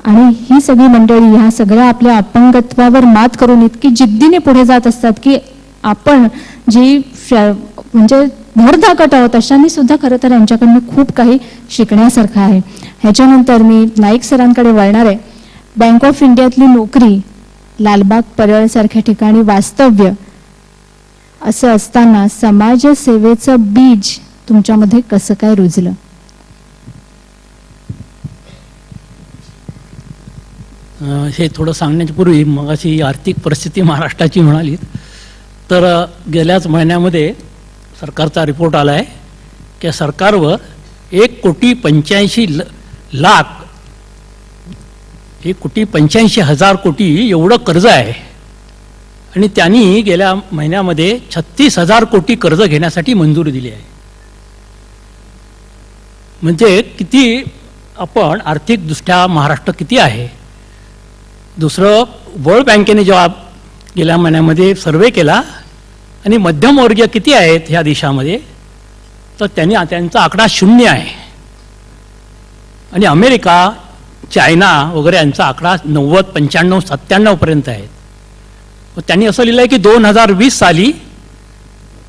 आणि ही सगळी मंडळी ह्या सगळ्या आपल्या अपंगत्वावर मात करून इतकी जिद्दीने पुढे जात असतात की आपण जी म्हणजे धडधाकट आहोत अशांनी सुद्धा खरं तर यांच्याकडनं खूप काही शिकण्यासारखं आहे. ह्याच्यानंतर मी नाईक सरांकडे वळणार आहे. बँक ऑफ इंडियातली नोकरी, लालबाग परळसारख्या ठिकाणी वास्तव्य असं असताना समाजसेवेचं बीज तुमच्यामध्ये कसं काय रुजलं? हे थोडं सांगण्याच्या पूर्वी मग अशी आर्थिक परिस्थिती महाराष्ट्राची म्हणाली तर गेल्याच महिन्यामध्ये सरकारचा रिपोर्ट आला आहे की सरकारवर 1,85,00,000 कोटी एवढं कर्ज आहे. आणि त्यांनी गेल्या महिन्यामध्ये 36,000 कोटी कर्ज घेण्यासाठी मंजुरी दिली आहे. म्हणजे किती आपण आर्थिकदृष्ट्या महाराष्ट्र किती आहे. दुसरं, वर्ल्ड बँकेने जेव्हा गेल्या महिन्यामध्ये सर्वे केला आणि मध्यमवर्गीय किती आहेत ह्या देशामध्ये, तर त्यांचा आकडा 0 आहे. आणि अमेरिका, चायना वगैरे यांचा आकडा 90, 95, 97 पर्यंत आहे. त्यांनी असं लिहिलं आहे की 2020 साली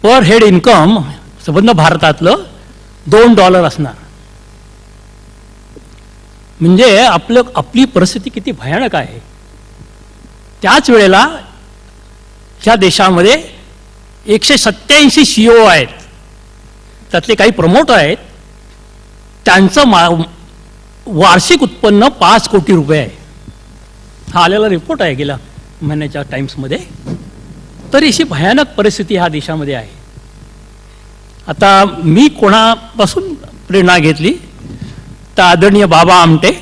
पर हेड इन्कम संबंध भारतातलं $2 असणार. म्हणजे आपली परिस्थिती किती भयानक आहे. त्याच वेळेला ह्या देशामध्ये 187 CEO आहेत, त्यातले काही प्रमोटर आहेत, त्यांचं वार्षिक उत्पन्न 5 कोटी रुपये आहे. हा आलेला रिपोर्ट आहे गेल्या महिन्याच्या टाइम्समध्ये. तरी अशी भयानक परिस्थिती ह्या देशामध्ये आहे. आता मी कोणापासून प्रेरणा घेतली तर आदरणीय बाबा आमटे,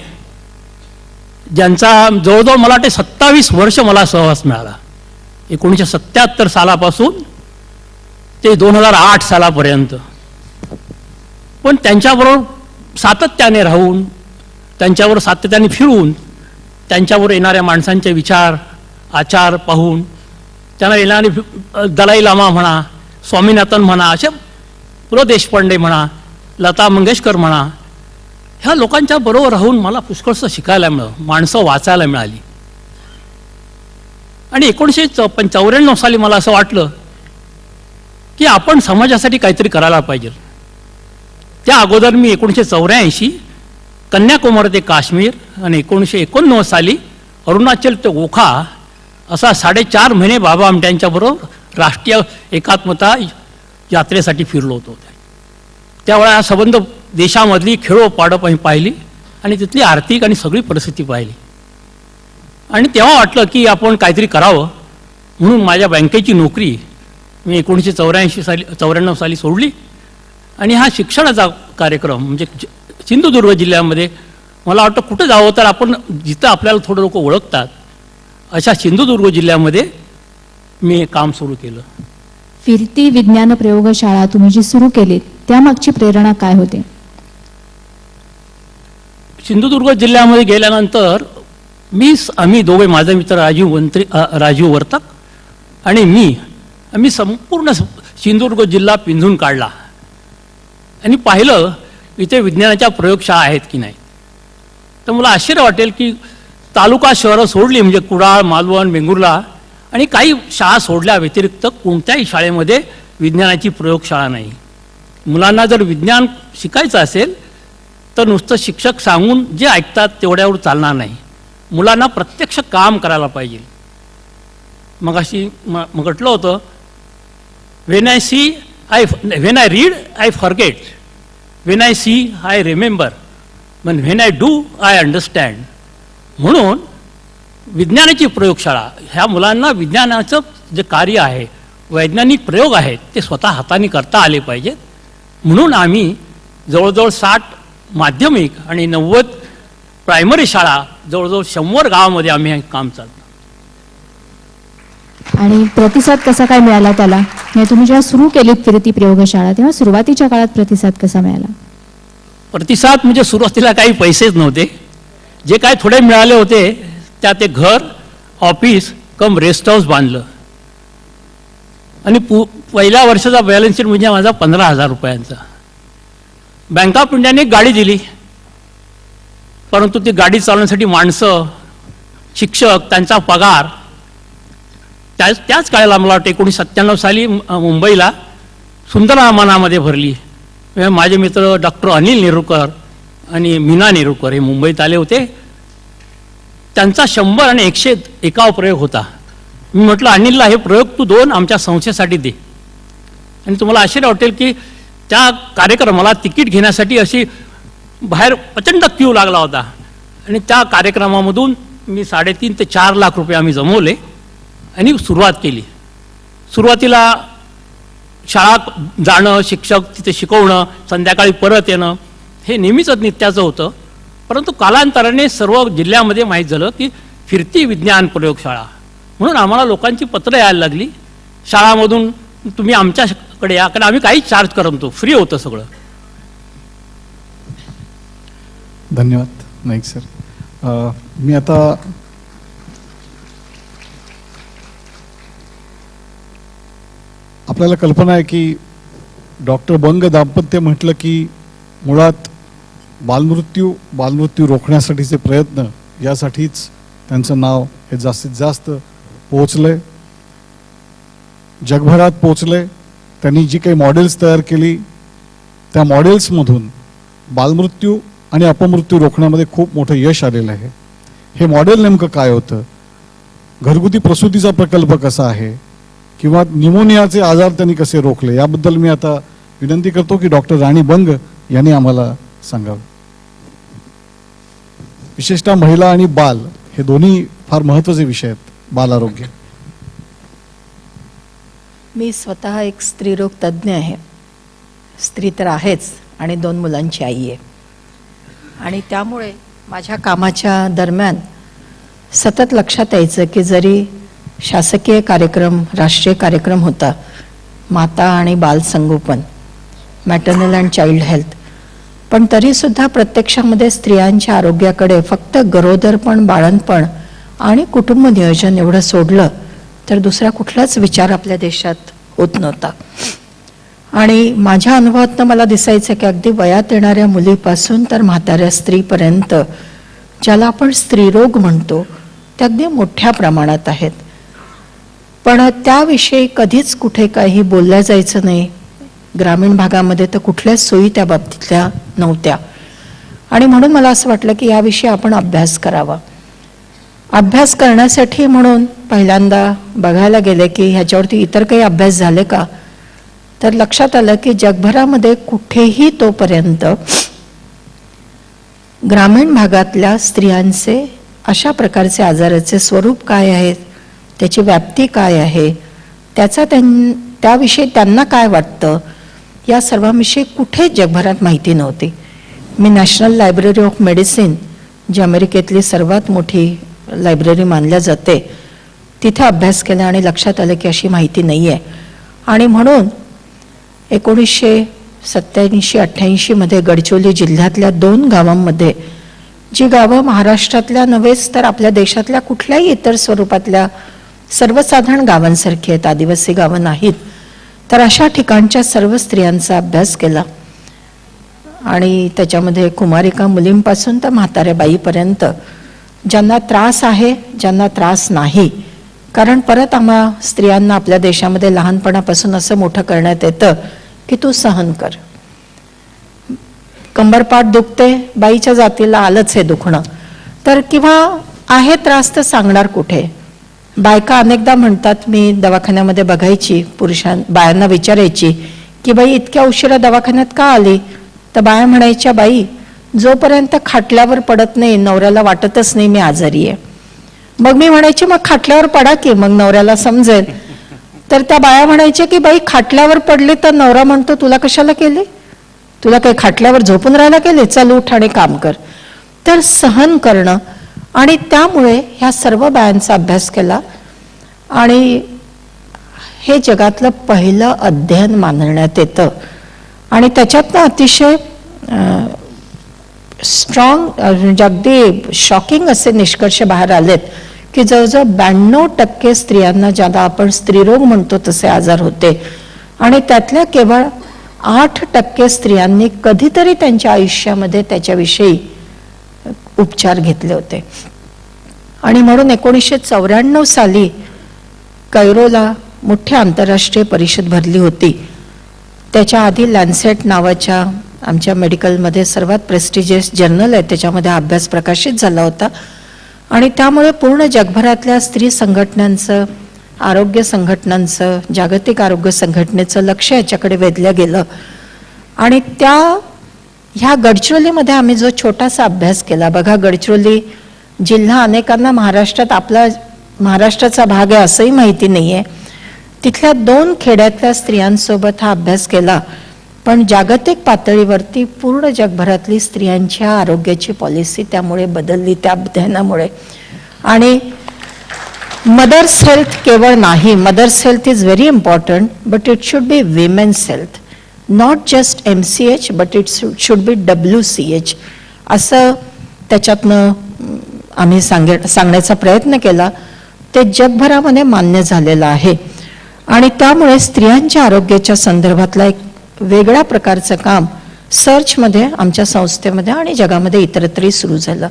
ज्यांचा जवळजवळ मला वाटते 27 वर्ष मला सहवास मिळाला. 1977 सालापासून ते 2008 सालापर्यंत. पण त्यांच्याबरोबर सातत्याने राहून, त्यांच्यावर सातत्याने फिरून, त्यांच्यावर येणाऱ्या माणसांचे विचार आचार पाहून, त्यांना येणारे दलाई लामा म्हणा, स्वामीनाथन म्हणा, असे पु ल देशपांडे म्हणा, लता मंगेशकर म्हणा, ह्या लोकांच्या बरोबर राहून मला पुष्कळसं शिकायला मिळालं, माणसं वाचायला मिळाली. आणि 1994 साली मला असं वाटलं की आपण समाजासाठी काहीतरी करायला पाहिजे. त्या अगोदर मी 1984 कन्याकुमारी ते काश्मीर आणि 1989 साली अरुणाचल ते ओखा असा 4.5 महिने बाबा आमट्यांच्याबरोबर राष्ट्रीय एकात्मता यात्रेसाठी फिरलो होतो. त्यावेळेला हा संबंध देशामधली खेळोपाडं पाहिली आणि तिथली आर्थिक आणि सगळी परिस्थिती पाहिली. आणि तेव्हा वाटलं की आपण काहीतरी करावं. म्हणून माझ्या बँकेची नोकरी मी 1994 साली सोडली आणि हा शिक्षणाचा कार्यक्रम म्हणजे सिंधुदुर्ग जिल्ह्यामध्ये मला वाटतं कुठं जावं तर आपण जिथं आपल्याला थोडं लोक ओळखतात अशा सिंधुदुर्ग जिल्ह्यामध्ये मी काम सुरू केलं. फिरती विज्ञान प्रयोगशाळा तुम्ही जी सुरू केली त्यामागची प्रेरणा काय होते? सिंधुदुर्ग जिल्ह्यामध्ये गेल्यानंतर आम्ही दोघे, माझा मित्र राजीव वर्तक आणि आम्ही संपूर्ण सिंधुदुर्ग जिल्हा पिंजून काढला आणि पाहिलं इथे विज्ञानाच्या प्रयोगशाळा आहेत की नाही. तर मला आश्चर्य वाटेल की तालुका शहरं सोडली म्हणजे कुडाळ, मालवण, वेंगुर्ला आणि काही शाळा सोडल्या व्यतिरिक्त कोणत्याही शाळेमध्ये विज्ञानाची प्रयोगशाळा नाही. मुलांना जर विज्ञान शिकायचं असेल तर नुसतं शिक्षक सांगून जे ऐकतात तेवढ्यावर चालणार नाही. मुलांना प्रत्यक्ष काम करायला पाहिजे. मग म्हटलं होतं when I read I forget, when I see I remember, पण when I do I understand. म्हणून विज्ञानाची प्रयोगशाळा ह्या मुलांना विज्ञानाचं जे कार्य आहे, वैज्ञानिक प्रयोग आहेत ते स्वतः हाताने करता आले पाहिजेत. म्हणून आम्ही जवळजवळ 60 माध्यमिक आणि 90 प्रायमरी शाळा जवळजवळ 100 गावामध्ये आम्ही काम चालतो. आणि प्रतिसाद कसा काय मिळाला त्याला? म्हणजे तुम्ही जेव्हा सुरू केलीत फिरती प्रयोगशाळा तेव्हा सुरुवातीच्या काळात प्रतिसाद कसा मिळाला? प्रतिसाद म्हणजे सुरुवातीला काही पैसेच नव्हते. जे काय थोडे मिळाले होते त्यात एक घर, ऑफिस कम रेस्ट हाऊस बांधलं आणि पहिल्या वर्षाचा बॅलन्स शीट म्हणजे माझा 15,000 रुपयांचा. बँक ऑफ इंडियाने एक गाडी दिली, परंतु ती गाडी चालवण्यासाठी माणसं, शिक्षक, त्यांचा पगार, त्याच काळाला मला वाटतं 1997 साली मुंबईला सुंदरामानामध्ये भरली. माझे मित्र डॉक्टर अनिल नेरुरकर आणि मीना नेरुरकर हे मुंबईत आले होते. त्यांचा 100 आणि 101 प्रयोग होता. मी म्हटलं अनिलला हे प्रयोग तू 2 आमच्या संस्थेसाठी दे. आणि तुम्हाला आश्चर्य वाटेल की त्या कार्यक्रमाला तिकीट घेण्यासाठी अशी बाहेर प्रचंड क्यू लागला होता. आणि त्या कार्यक्रमामधून मी 3.5 ते 4 लाख रुपये आम्ही जमवले आणि सुरुवात केली. सुरुवातीला शाळा जाणं, शिक्षक तिथे शिकवणं, संध्याकाळी परत येणं हे नेहमीच नित्याचं होतं. परंतु कालांतराने सर्व जिल्ह्यामध्ये माहीत झालं की फिरती विज्ञान प्रयोगशाळा म्हणून आम्हाला लोकांची पत्रं यायला लागली. शाळामधून तुम्ही आमच्याकडे या, कारण आम्ही काहीच चार्ज करत नव्हतो, फ्री होतं सगळं. धन्यवाद नाईक सर. मी आता आपल्याला कल्पना आहे की डॉक्टर बंग दाम्पत्य म्हटलं की मुळात बालमृत्यू रोखण्यासाठीचे प्रयत्न यासाठीच त्यांचं नाव हे जास्तीत जास्त पोहोचलंय, जगभरात पोहोचलंय. त्यांनी जी काही मॉडेल्स तयार केली त्या मॉडेल्समधून बालमृत्यू आणि अपमृत्यू रोखण्यामध्ये खूप मोठं यश आलेलं आहे. हे मॉडेल नेमकं काय होतं, घरगुती प्रसूतीचा प्रकल्प कसा आहे, किंवा निमोनियाचे आजार त्यांनी कसे रोखले, याबद्दल मी आता विनंती करतो की डॉक्टर राणी बंग यांनी आम्हाला सांगावं. विशेषतः महिला आणि बाल हे दोन्ही फार महत्त्वाचे विषय आहेत. बाल आरोग्य. मी स्वतः एक स्त्रीरोग तज्ज्ञ आहे. स्त्री तर आहेच आणि 2 मुलांची आई आहे. आणि त्यामुळे माझ्या कामाच्या दरम्यान सतत लक्षात यायचं की जरी शासकीय कार्यक्रम, राष्ट्रीय कार्यक्रम होता, माता आणि बाल संगोपन, मॅटर्नल अँड चाइल्ड हेल्थ, पण तरीसुद्धा प्रत्यक्षामध्ये स्त्रियांच्या आरोग्याकडे फक्त गरोदरपण, बाळंतपण आणि कुटुंब नियोजन एवढं सोडलं तर दुसरा कुठलाच विचार आपल्या देशात होत नव्हता. आणि माझ्या अनुभवातनं मला दिसायचं की अगदी वयात येणाऱ्या मुलीपासून तर म्हाताऱ्या स्त्रीपर्यंत ज्याला आपण स्त्रीरोग म्हणतो ते अगदी मोठ्या प्रमाणात आहेत. पण त्याविषयी कधीच कुठे काही बोलल्या जायचं नाही. ग्रामीण भागामध्ये तर कुठल्याच सोयी त्या बाबतीतल्या नव्हत्या. आणि म्हणून मला असं वाटलं की याविषयी आपण अभ्यास करावा. अभ्यास करण्यासाठी म्हणून पहिल्यांदा बघायला गेले की ह्याच्यावरती इतर काही अभ्यास झाले का, तर लक्षात आलं की जगभरामध्ये कुठेही तोपर्यंत ग्रामीण भागातल्या स्त्रियांचे अशा प्रकारचे आजाराचे स्वरूप काय आहे, त्याची व्याप्ती काय आहे, त्याविषयी त्यांना काय वाटतं, या सर्वांविषयी कुठेच जगभरात माहिती नव्हती. मी नॅशनल लायब्ररी ऑफ मेडिसिन, जी अमेरिकेतली सर्वात मोठी लायब्ररी मानल्या जाते, तिथे अभ्यास केला आणि लक्षात आलं की अशी माहिती नाही आहे. आणि म्हणून 1987-88 मध्ये गडचिरोली जिल्ह्यातल्या 2 गावांमध्ये, जी गावं महाराष्ट्रातल्या नव्हेच तर आपल्या देशातल्या कुठल्याही इतर स्वरूपातल्या सर्वसाधारण गावांसारखी आहेत, आदिवासी गावं नाहीत, तर अशा ठिकाणच्या सर्व स्त्रियांचा अभ्यास केला. आणि त्याच्यामध्ये कुमारिका मुलींपासून तर म्हाताऱ्या बाईपर्यंत ज्यांना त्रास आहे, ज्यांना त्रास नाही. कारण परत आम्हा स्त्रियांना आपल्या देशामध्ये लहानपणापासून असं मोठं करण्यात येतं की तू सहन कर. कंबरपाठ दुखते, बाईच्या जातीला आलंच हे दुखणं, तर किंवा आहे त्रास तर सांगणार कुठे. बायका अनेकदा म्हणतात, मी दवाखान्यामध्ये बघायची, बायांना विचारायची की बाई इतक्या उशिरा दवाखान्यात का आली, तर बाया म्हणायच्या, बाई जोपर्यंत खाटल्यावर पडत नाही नवऱ्याला वाटतच नाही मी आजारी आहे. मग मी म्हणायची, मग खाटल्यावर पडा की, मग नवऱ्याला समजेल. तर त्या बाया म्हणायच्या की बाई खाटल्यावर पडले तर नवरा म्हणतो तुला कशाला केले, तुला काही खाटल्यावर झोपून राहायला केले, चल उठ आणि काम कर. तर सहन करणं. आणि त्यामुळे ह्या सर्व बायांचा अभ्यास केला आणि हे जगातलं पहिलं अध्ययन मानण्यात येतं. आणि त्याच्यातनं अतिशय स्ट्रॉंग, म्हणजे अगदी शॉकिंग असे निष्कर्ष बाहेर आलेत की जवळजवळ 92% स्त्रियांना ज्याला आपण स्त्रीरोग म्हणतो तसे आजार होते. आणि त्यातल्या केवळ 8% स्त्रियांनी कधीतरी त्यांच्या आयुष्यामध्ये त्याच्याविषयी उपचार घेतले होते. आणि म्हणून 1994 साली कैरोला मोठी आंतरराष्ट्रीय परिषद भरली होती. त्याच्या आधी लॅन्सेट नावाच्या आमच्या मेडिकलमध्ये सर्वात प्रेस्टिजियस जर्नल आहे, त्याच्यामध्ये अभ्यास प्रकाशित झाला होता. आणि त्यामुळे पूर्ण जगभरातल्या स्त्री संघटनांचं, आरोग्य संघटनांचं, जागतिक आरोग्य संघटनेचं लक्ष याच्याकडे वेधलं गेलं. आणि ह्या गडचिरोलीमध्ये आम्ही जो छोटासा अभ्यास केला, बघा गडचिरोली जिल्हा अनेकांना महाराष्ट्राचा भाग आहे असंही माहिती नाही आहे. तिथल्या 2 खेड्यातल्या स्त्रियांसोबत हा अभ्यास केला. पण जागतिक पातळीवरती पूर्ण जगभरातली स्त्रियांच्या आरोग्याची पॉलिसी त्यामुळे बदलली, त्या अध्ययनामुळे. आणि मदर्स हेल्थ केवळ नाही, mother's health is very important, but it should be women's health, not just MCH, but it should be WCH असं त्याच्यातनं आम्ही सांगण्याचा प्रयत्न केला. ते जगभरामध्ये मान्य झालेलं आहे. आणि त्यामुळे स्त्रियांच्या आरोग्याच्या संदर्भातला एक वेगळ्या प्रकारचं काम सर्चमध्ये, आमच्या संस्थेमध्ये आणि जगामध्ये इतरत्रही सुरू झालं.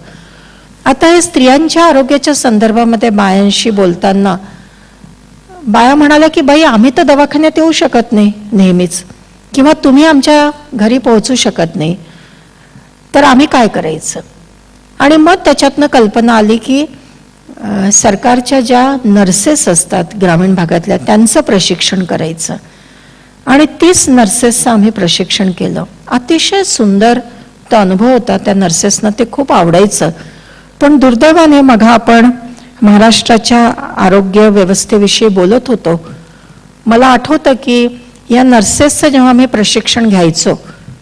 आता हे स्त्रियांच्या आरोग्याच्या संदर्भामध्ये बायांशी बोलताना बाया म्हणाल्या की बाई आम्ही तर दवाखान्यात येऊ शकत नाही नेहमीच, किंवा तुम्ही आमच्या घरी पोहोचू शकत नाही, तर आम्ही काय करायचं. आणि मग त्याच्यातनं कल्पना आली की सरकारच्या ज्या नर्सेस असतात ग्रामीण भागातल्या त्यांचं प्रशिक्षण करायचं. आणि 30 नर्सेसचं आम्ही प्रशिक्षण केलं. अतिशय सुंदर तो अनुभव होता. त्या नर्सेसना ते खूप आवडायचं. पण दुर्दैवाने मग आपण महाराष्ट्राच्या आरोग्य व्यवस्थेविषयी बोलत होतो. मला आठवतं की या नर्सेसचं जेव्हा आम्ही प्रशिक्षण घ्यायचो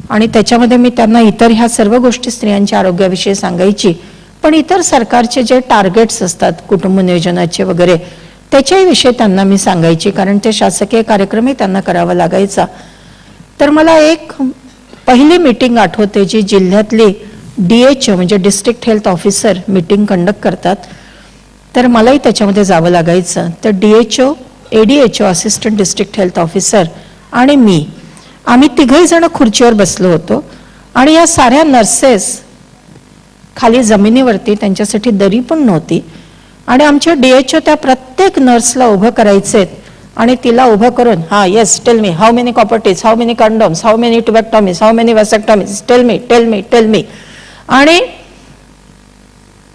आणि त्याच्यामध्ये मी त्यांना इतर ह्या सर्व गोष्टी स्त्रियांच्या आरोग्याविषयी सांगायची, पण इतर सरकारचे जे टार्गेट्स असतात कुटुंब नियोजनाचे वगैरे त्याच्याही विषयी त्यांना मी सांगायची, कारण ते शासकीय कार्यक्रमही त्यांना करावा लागायचा. तर मला एक पहिली मीटिंग आठवते जी जिल्ह्यातली DHO म्हणजे district health officer meeting conduct करतात. तर मलाही त्याच्यामध्ये जावं लागायचं. तर DHO, ADHO assistant district health officer आणि मी, आम्ही 3घही जण खुर्चीवर बसलो होतो. आणि या साऱ्या नर्सेस खाली जमिनीवरती, त्यांच्यासाठी दरी पण नव्हती. आणि आमचे DHO त्या प्रत्येक नर्सला उभं करायचे आणि तिला उभं करून, yes tell me, how many copper Ts, how many condoms, how many tubectomies, how many vasectomies, tell me tell me tell me. आणि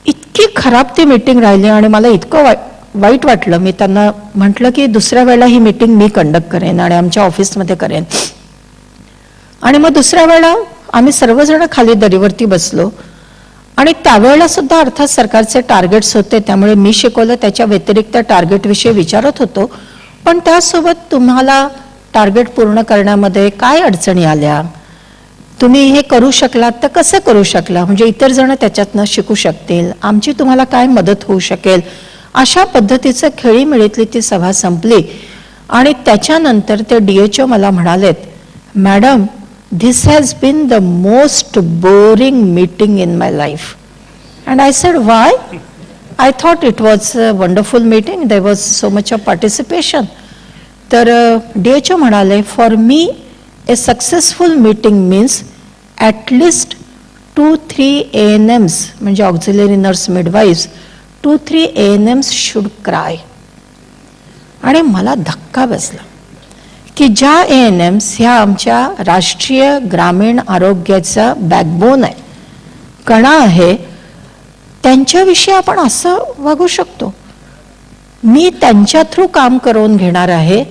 इतकी खराब ती मीटिंग राहिली आणि मला इतकं वाईट वाटलं. मी त्यांना म्हटलं की दुसऱ्या वेळेला ही मीटिंग मी कंडक्ट करेन आणि आमच्या ऑफिसमध्ये करेन. आणि मग दुसऱ्या वेळेला आम्ही सर्वजण खाली दरीवरती बसलो. आणि त्यावेळेला सुद्धा अर्थात सरकारचे टार्गेट्स होते, त्यामुळे मी शिकवलं त्याच्या व्यतिरिक्त टार्गेटविषयी विचारत होतो. पण त्यासोबत तुम्हाला टार्गेट पूर्ण करण्यामध्ये काय अडचणी आल्या, तुम्ही हे करू शकलात तर कसं करू शकला, म्हणजे इतर जण त्याच्यातनं शिकू शकतील, आमची तुम्हाला काय मदत होऊ शकेल, अशा पद्धतीचं खेळीमेळीतली ती सभा संपली. आणि त्याच्यानंतर ते DHO मला म्हणालेत, madam this has been the most boring meeting in my life. And I said, why? I thought it was a wonderful meeting. There was so much of participation. तर DHO म्हणाले, for me a successful meeting means at least 2-3 ANMs म्हणजे auxiliary nurse midwives, 2-3 ANMs should cry. आणि मला धक्का बसला की ज्या ANMs ह्या आमच्या राष्ट्रीय ग्रामीण आरोग्याचा बॅकबोन आहे, कणा आहे, त्यांच्याविषयी आपण असं वागू शकतो. मी त्यांच्या थ्रू काम करून घेणार आहे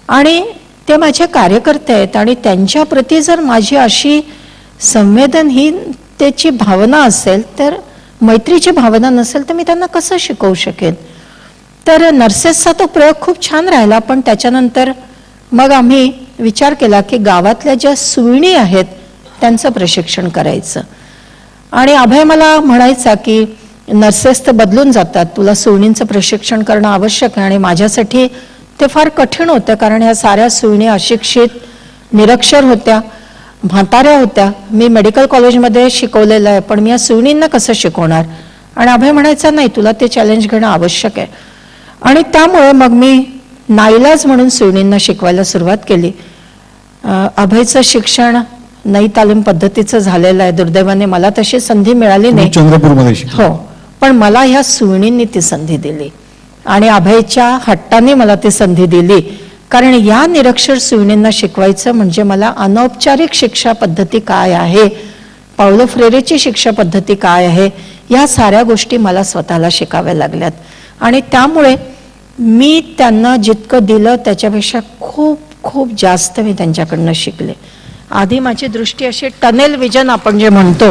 आणि ते माझे कार्यकर्ते आहेत आणि त्यांच्या प्रती जर माझी अशी संवेदनहीनतेची भावना असेल, तर मैत्रीची भावना नसेल, तर मी त्यांना कसं शिकवू शकेन. तर नर्सेसचा तो प्रयोग खूप छान राहिला. पण त्याच्यानंतर मग आम्ही विचार केला की गावातल्या ज्या सुईणी आहेत त्यांचं प्रशिक्षण करायचं. आणि अभय मला म्हणायचा की नर्सेस तर बदलून जातात, तुला सुईणींचं प्रशिक्षण करणं आवश्यक आहे. आणि माझ्यासाठी ते फार कठीण होतं, कारण ह्या साऱ्या सुईणी अशिक्षित, निरक्षर होत्या, म्हाताऱ्या होत्या. मी मेडिकल कॉलेजमध्ये शिकवलेलं आहे, पण मी या सुईणींना कसं शिकवणार. आणि अभय म्हणायचा नाही, तुला ते चॅलेंज घेणं आवश्यक आहे. आणि त्यामुळे मग मी नाईलाज म्हणून सुईणींना शिकवायला सुरुवात केली. अभयचं शिक्षण नई तालीम पद्धतीचं झालेलं आहे. दुर्दैवाने मला तशी संधी मिळाली नाही. चंद्रपूरमध्ये शिकले. हो, पण मला ह्या सुईणींनी ती संधी दिली आणि अभयच्या हट्टाने मला ती संधी दिली. कारण या निरक्षर सुईणींना शिकवायचं म्हणजे मला अनौपचारिक शिक्षा पद्धती काय आहे, पावलो फ्रेरेची शिक्षा पद्धती काय आहे, या साऱ्या गोष्टी मला स्वतःला शिकाव्या लागल्यात. आणि त्यामुळे मी त्यांना जितकं दिलं त्याच्यापेक्षा खूप खूप जास्त मी त्यांच्याकडनं शिकले. आधी माझी दृष्टी अशी टनेल विजन आपण जे म्हणतो,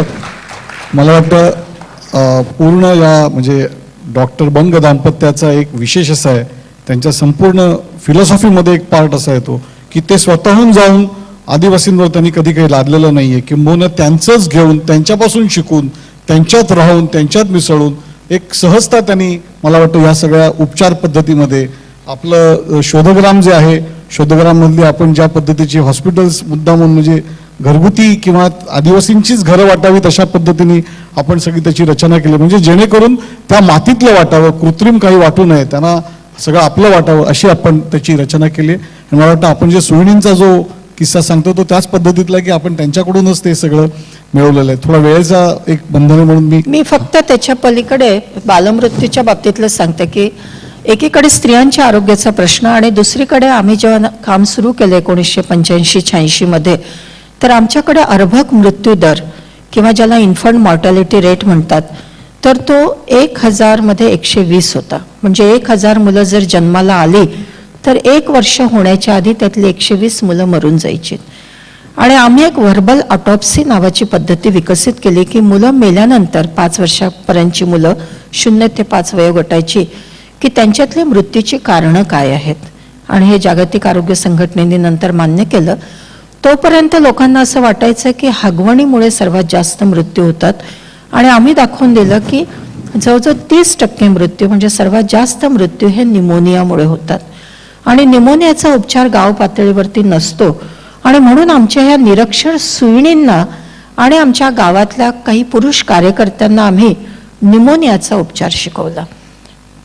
मला वाटतं पूर्ण या म्हणजे डॉक्टर बंग दाम्पत्याचा एक विशेष असा आहे, त्यांच्या संपूर्ण फिलॉसॉफीमध्ये एक पार्ट असा येतो की ते स्वतःहून जाऊन आदिवासींवर त्यांनी कधी काही लादलेलं नाहीये, किंबहुना त्यांचंच घेऊन त्यांच्यापासून शिकून त्यांच्यात राहून त्यांच्यात मिसळून एक सहजता त्यांनी मला वाटतं या सगळ्या उपचार पद्धतीमध्ये आपलं शोधग्राम जे आहे, शोधग्राममधली आपण ज्या पद्धतीची हॉस्पिटल्स मुद्दामून म्हणजे घरगुती किंवा आदिवासींचीच घरं वाटावीत अशा पद्धतीने आपण सगळी त्याची रचना केली, म्हणजे जेणेकरून त्या मातीतलं वाटावं, कृत्रिम काही वाटू नये, त्यांना सगळं आपलं वाटावं अशी आपण त्याची रचना केली. आणि मला वाटतं आपण जे सुईणींचा जो किस्सा सांगतो तो त्याच पद्धतीतला की आपण त्यांच्याकडूनच ते सगळं मिळवलेलं आहे. थोडा वेळेचा एक बंधन म्हणून मी फक्त त्याच्या पलीकडे बालमृत्यूच्या बाबतीतलं सांगते की एकीकडे स्त्रियांच्या आरोग्याचा प्रश्न आणि दुसरीकडे आम्ही जेव्हा काम सुरू केलं 1985-86 मध्ये, तर आमच्याकडे अर्भक मृत्यू दर किंवा ज्याला इन्फंट मॉर्टॅलिटी रेट म्हणतात, तर तो 1000 मध्ये 120 होता. म्हणजे 1000 मुलं जर जन्माला आली तर 1 वर्ष होण्याच्या आधी त्यातली 120 मुलं मरून जायची. आणि आम्ही एक व्हर्बल ऑटॉप्सी नावाची पद्धती विकसित केली की मुलं मेल्यानंतर 5 वर्षापर्यंतची मुलं 0 ते 5 वयोगटाची की त्यांच्यातली मृत्यूची कारणं काय आहेत. आणि हे जागतिक आरोग्य संघटनेने नंतर मान्य केलं. तोपर्यंत लोकांना असं वाटायचं की हगवणीमुळे सर्वात जास्त मृत्यू होतात आणि आम्ही दाखवून दिलं की जवळजवळ 30% मृत्यू म्हणजे सर्वात जास्त मृत्यू हे निमोनियामुळे होतात. आणि निमोनियाचा उपचार गाव पातळीवरती नसतो आणि म्हणून आमच्या ह्या निरक्षर सुईणींना आणि आमच्या गावातल्या काही पुरुष कार्यकर्त्यांना आम्ही निमोनियाचा उपचार शिकवला.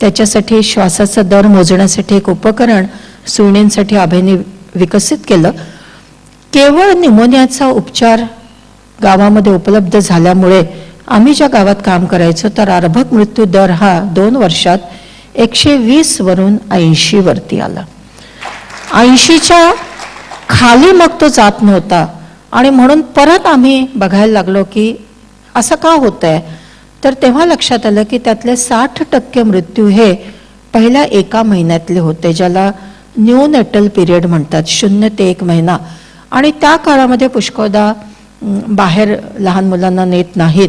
त्याच्यासाठी श्वासाचा दर मोजण्यासाठी एक उपकरण सुईणींसाठी अभयने विकसित केलं. केवळ निमोनियाचा उपचार गावामध्ये उपलब्ध झाल्यामुळे आम्ही ज्या गावात काम करायचो तर अर्भक मृत्यू दर हा 2 वर्षात 120 वरून 80 वरती आला. 80च्या खाली मग तो जात नव्हता आणि म्हणून परत आम्ही बघायला लागलो की असं का होतंय. तर तेव्हा लक्षात आलं की त्यातले 60% मृत्यू हे पहिल्या 1 महिन्यातले होते, ज्याला न्यूनेटल पिरियड म्हणतात, 0 ते 1 महिना. आणि त्या काळामध्ये पुष्कळदा बाहेर लहान मुलांना नेत नाहीत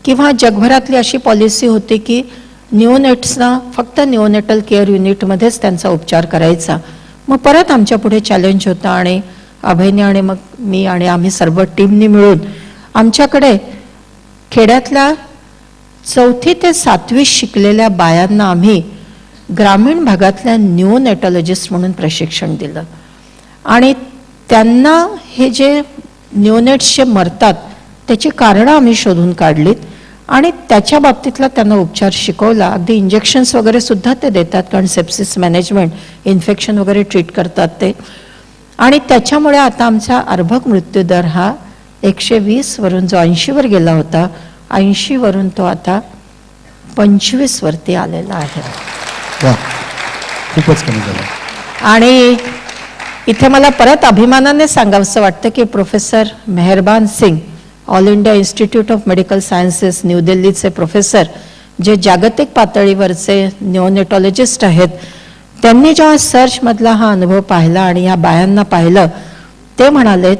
किंवा जगभरातली अशी पॉलिसी होती की न्यूनेट्सना फक्त न्यूनेटल केअर युनिटमध्येच त्यांचा उपचार करायचा. मग परत आमच्या पुढे चॅलेंज होता आणि अभयने आणि मग मी आणि आम्ही सर्व टीमनी मिळून आमच्याकडे खेड्यातल्या 4थी ते 7वी शिकलेल्या बायांना आम्ही ग्रामीण भागातल्या न्यूनेटॉलॉजिस्ट म्हणून प्रशिक्षण दिलं. आणि त्यांना हे जे न्यूनेट्स जे मरतात त्याची कारणं आम्ही शोधून काढलीत आणि त्याच्या बाबतीतला त्यांना उपचार शिकवला. अगदी इंजेक्शन्स वगैरे सुद्धा ते देतात, कारण सेप्सिस मॅनेजमेंट, इन्फेक्शन वगैरे ट्रीट करतात ते. आणि त्याच्यामुळे आता आमचा अर्भक मृत्यू दर हा 120 वरून जो 80 वर गेला होता, 80 वरून तो आता 25 वरती आलेला आहे. वा, खूपच कमी झालं. आणि इथे मला परत अभिमानाने सांगावंसं वाटतं की professor Meherban Singh, All India Institute of Medical Sciences New दिल्लीचे प्रोफेसर, जे जागतिक पातळीवरचे न्यूनेटॉलॉजिस्ट आहेत, त्यांनी जेव्हा सर्चमधला हा अनुभव पाहिला आणि या बायांना पाहिलं, ते म्हणालेत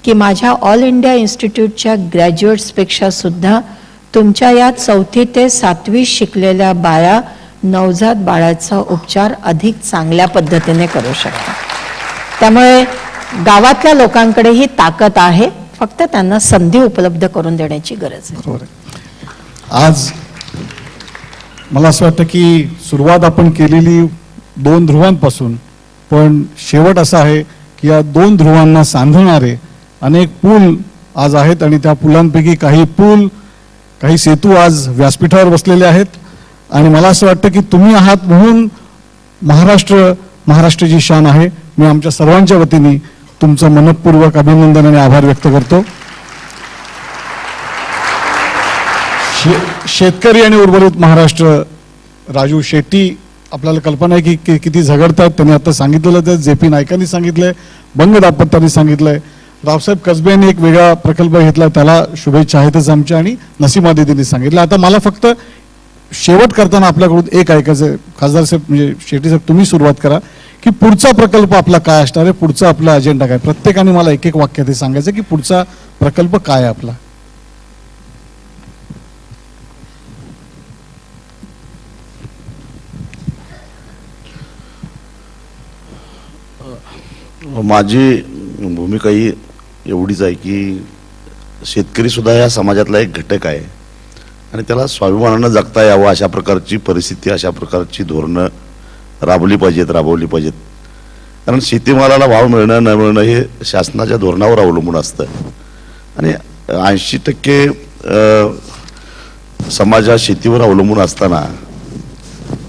की माझ्या ऑल इंडिया इन्स्टिट्यूटच्या ग्रॅज्युएट्सपेक्षा सुद्धा तुमच्या या 4थी ते 7वी शिकलेल्या बाया नवजात बाळाचा उपचार अधिक चांगल्या पद्धतीने करू शकतात. त्यामुळे गावातल्या लोकांकडे ही ताकद आहे, फक्त त्यांना संधी उपलब्ध करून देण्याची गरज आहे. बरोबर आहे. आज मला असं वाटतं की सुरुवात आपण केलेली 2 ध्रुवांपासून, पण शेवट असा आहे की या 2 ध्रुवांना सांधणारे अनेक पूल आज आहेत आणि त्या पुलांपैकी काही सेतू आज व्यासपीठावर बसलेले आहेत. आणि मला असं वाटतं की तुम्ही आहात म्हणून महाराष्ट्राची शान आहे. मी आमच्या सर्वांच्या वतीने तुमचं मनपूर्वक अभिनंदन आणि आभार व्यक्त करतो. शेतकरी आणि उर्वरित महाराष्ट्र, राजू शेट्टी, आपल्याला कल्पना आहे की किती झगडतात. त्यांनी आता सांगितलेलं तर जे पी नाईकांनी सांगितलंय, बंग दाम्पत्यांनी सांगितलंय, रावसाहेब कसबे यांनी एक वेगळा प्रकल्प घेतला, त्याला शुभेच्छा आहेतच आमच्या, आणि नसीमा दीदींनी सांगितलं. आता मला फक्त शेवट करताना आपल्याकडून एक ऐकायचं, खासदार साहेब म्हणजे शेट्टी साहेब तुम्ही सुरुवात करा की पुढचा प्रकल्प आपला काय असणार आहे, पुढचा आपला अजेंडा काय. प्रत्येकाने मला एक एक वाक्यात हे सांगायचं की पुढचा प्रकल्प काय आहे आपला. माझी भूमिका ही एवढीच आहे की शेतकरी सुद्धा या समाजातला एक घटक आहे आणि त्याला स्वाभिमानानं जगता यावं अशा प्रकारची परिस्थिती, अशा प्रकारची धोरणं राबवली पाहिजेत. कारण शेतीमालाला भाव मिळणं न मिळणं हे शासनाच्या धोरणावर अवलंबून असतं आणि 80% समाज हा शेतीवर अवलंबून असताना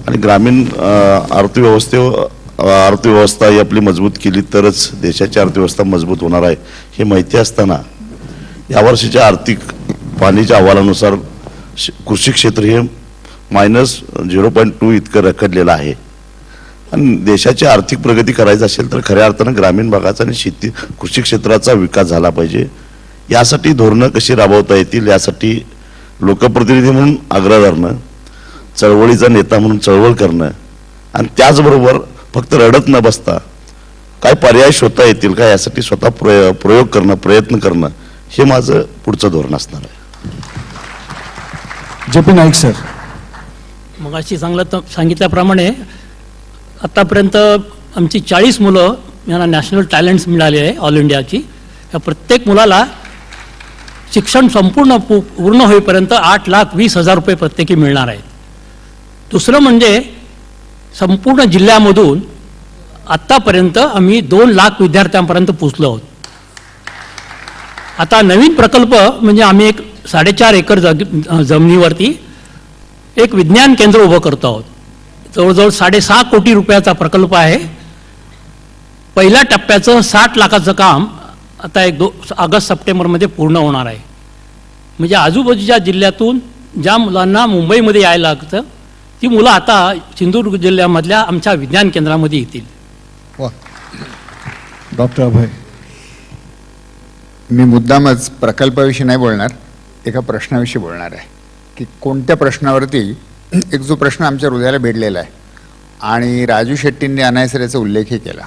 आणि ग्रामीण अर्थव्यवस्था ही आपली मजबूत केली तरच देशाची अर्थव्यवस्था मजबूत होणार आहे हे माहिती असताना यावर्षीच्या आर्थिक पाहणीच्या अहवालानुसार कृषी क्षेत्र हे -0.2 इतकं रखडलेलं आहे. आणि देशाची आर्थिक प्रगती करायची असेल तर खऱ्या अर्थानं ग्रामीण भागाचा आणि कृषी क्षेत्राचा विकास झाला पाहिजे. यासाठी धोरणं कशी राबवता येतील यासाठी लोकप्रतिनिधी म्हणून आग्रह करणं, चळवळीचा नेता म्हणून चळवळ करणं आणि त्याचबरोबर फक्त रडत न बसता काय पर्याय शोधता येतील का यासाठी स्वतः प्रयोग करणं, प्रयत्न करणं हे माझं पुढचं धोरण असणार आहे. J P Naik sir. मग अशी सांगितल्याप्रमाणे आतापर्यंत आमची 40 मुलं यांना नॅशनल टॅलेंट्स मिळाले आहे ऑल इंडियाची. या प्रत्येक मुलाला शिक्षण पूर्ण होईपर्यंत 8,20,000 रुपये प्रत्येकी मिळणार आहेत. दुसरं म्हणजे संपूर्ण जिल्ह्यामधून आत्तापर्यंत आम्ही 2 लाख विद्यार्थ्यांपर्यंत पोचलो आहोत. आता नवीन प्रकल्प म्हणजे आम्ही एक 4.5 एकर जमिनीवरती एक विज्ञान केंद्र उभं करतो आहोत. जवळजवळ 6.5 कोटी रुपयाचा प्रकल्प आहे. पहिल्या टप्प्याचं 60 लाखाचं काम आता ऑगस्ट-सप्टेंबरमध्ये पूर्ण होणार आहे. म्हणजे आजूबाजूच्या जिल्ह्यातून ज्या मुलांना मुंबईमध्ये यायला लागतं ती मुलं आता सिंधुदुर्ग जिल्ह्यामधल्या आमच्या विज्ञान केंद्रामध्ये येतील. वा. डॉक्टर अभय. मी मुद्दामच प्रकल्पाविषयी नाही बोलणार, एका प्रश्नाविषयी बोलणार आहे की कोणत्या प्रश्नावरती एक जो प्रश्न आमच्या हृदयाला भिडलेला आहे आणि राजू शेट्टींनी अनायसर याचा उल्लेखही केला.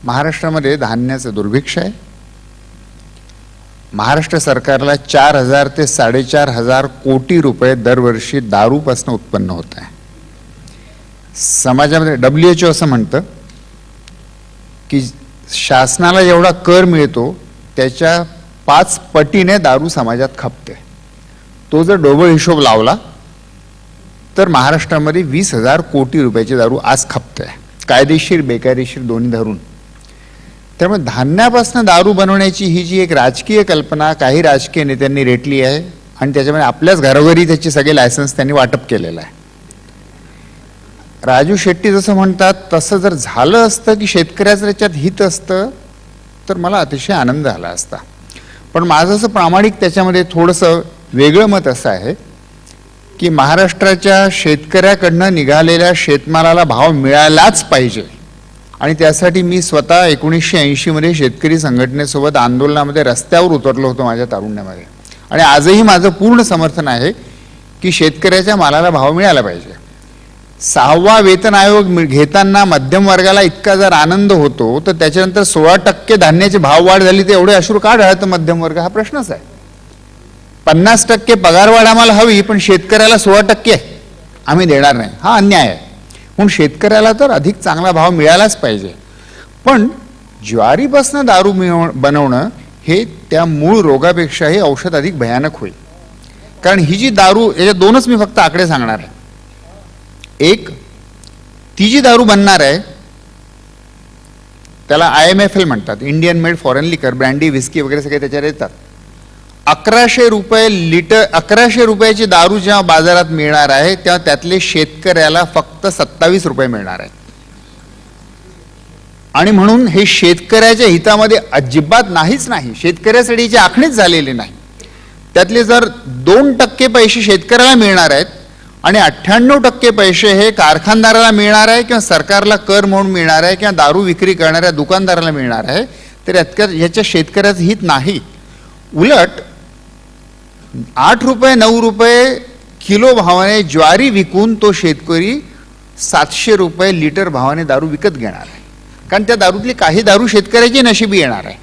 महाराष्ट्रामध्ये धान्याचं दुर्भिक्ष आहे. महाराष्ट्र सरकारला 4,000 ते 4,500 कोटी रुपये दरवर्षी दारूपासून उत्पन्न होत आहे. समाजामध्ये WHO असं म्हणतं की शासनाला जेवढा कर मिळतो त्याच्या 5 पटीने दारू समाजात खपते. तो जर डोबळ हिशोब लावला तर महाराष्ट्रामध्ये 20,000 कोटी रुपयाची दारू आज खपते, कायदेशीर बेकायदेशीर दोन्ही धरून. त्यामुळे धान्यापासून दारू बनवण्याची ही जी एक राजकीय कल्पना काही राजकीय नेत्यांनी रेटली आहे आणि त्याच्यामध्ये आपल्याच घरोघरी त्याचे सगळे लायसन्स त्यांनी वाटप केलेलं आहे. राजू शेट्टी जसं म्हणतात तसं जर झालं असतं की शेतकऱ्याचं त्याच्यात हित असतं तर मला अतिशय आनंद झाला असता. पण माझं असं प्रामाणिक त्याच्यामध्ये थोडंसं वेगळं मत असं आहे की महाराष्ट्राच्या शेतकऱ्याकडनं निघालेल्या शेतमालाला भाव मिळालाच पाहिजे आणि त्यासाठी मी स्वतः 1980 शेतकरी संघटनेसोबत आंदोलनामध्ये रस्त्यावर उतरलो होतो माझ्या तारुण्यामध्ये. आणि आजही माझं पूर्ण समर्थन आहे की शेतकऱ्याच्या मालाला भाव मिळाला पाहिजे. 6वा वेतन आयोग घेताना मध्यम वर्गाला इतका जर आनंद होतो तर त्याच्यानंतर 16% धान्याची भाव वाढ झाली तर एवढे अश्रू का ढळतं मध्यम वर्ग, हा प्रश्नच आहे. 50% पगारवाढ आम्हाला हवी पण शेतकऱ्याला 16% आम्ही देणार नाही, हा अन्याय आहे. म्हणून शेतकऱ्याला तर अधिक चांगला भाव मिळालाच पाहिजे. पण ज्वारीपासून दारू बनवणं हे त्या मूळ रोगापेक्षाही औषध अधिक भयानक होईल. कारण ही जी दारू, याच्या 2च मी फक्त आकडे सांगणार आहे. एक, ती जी दारू बनणार आहे त्याला IMFL म्हणतात, इंडियन मेड फॉरेन लिकर, ब्रँडी विस्की वगैरे सगळे त्याच्यावर येतात. 1100 रुपये लिटर, 1100 रुपयाची दारू जेव्हा बाजारात मिळणार आहे तेव्हा त्यातले शेतकऱ्याला फक्त 27 रुपये मिळणार आहेत. आणि म्हणून हे शेतकऱ्याच्या हितामध्ये अजिबात नाहीच नाही, शेतकऱ्यासाठीची आखणीच झालेली नाही. त्यातले जर 2% पैसे शेतकऱ्याला मिळणार आहेत आणि 98% पैसे हे कारखानदाराला मिळणार आहे किंवा सरकारला कर म्हणून मिळणार आहे किंवा दारू विक्री करणाऱ्या दुकानदाराला मिळणार आहे, तर याच्या शेतकऱ्याचं हित नाही. उलट 8 रुपये 9 रुपये किलो भावाने ज्वारी विकून तो शेतकरी 700 रुपये लिटर भावाने दारू विकत घेणार आहे. कारण त्या दारूतली काही दारू शेतकऱ्याची नशिबी येणार आहे.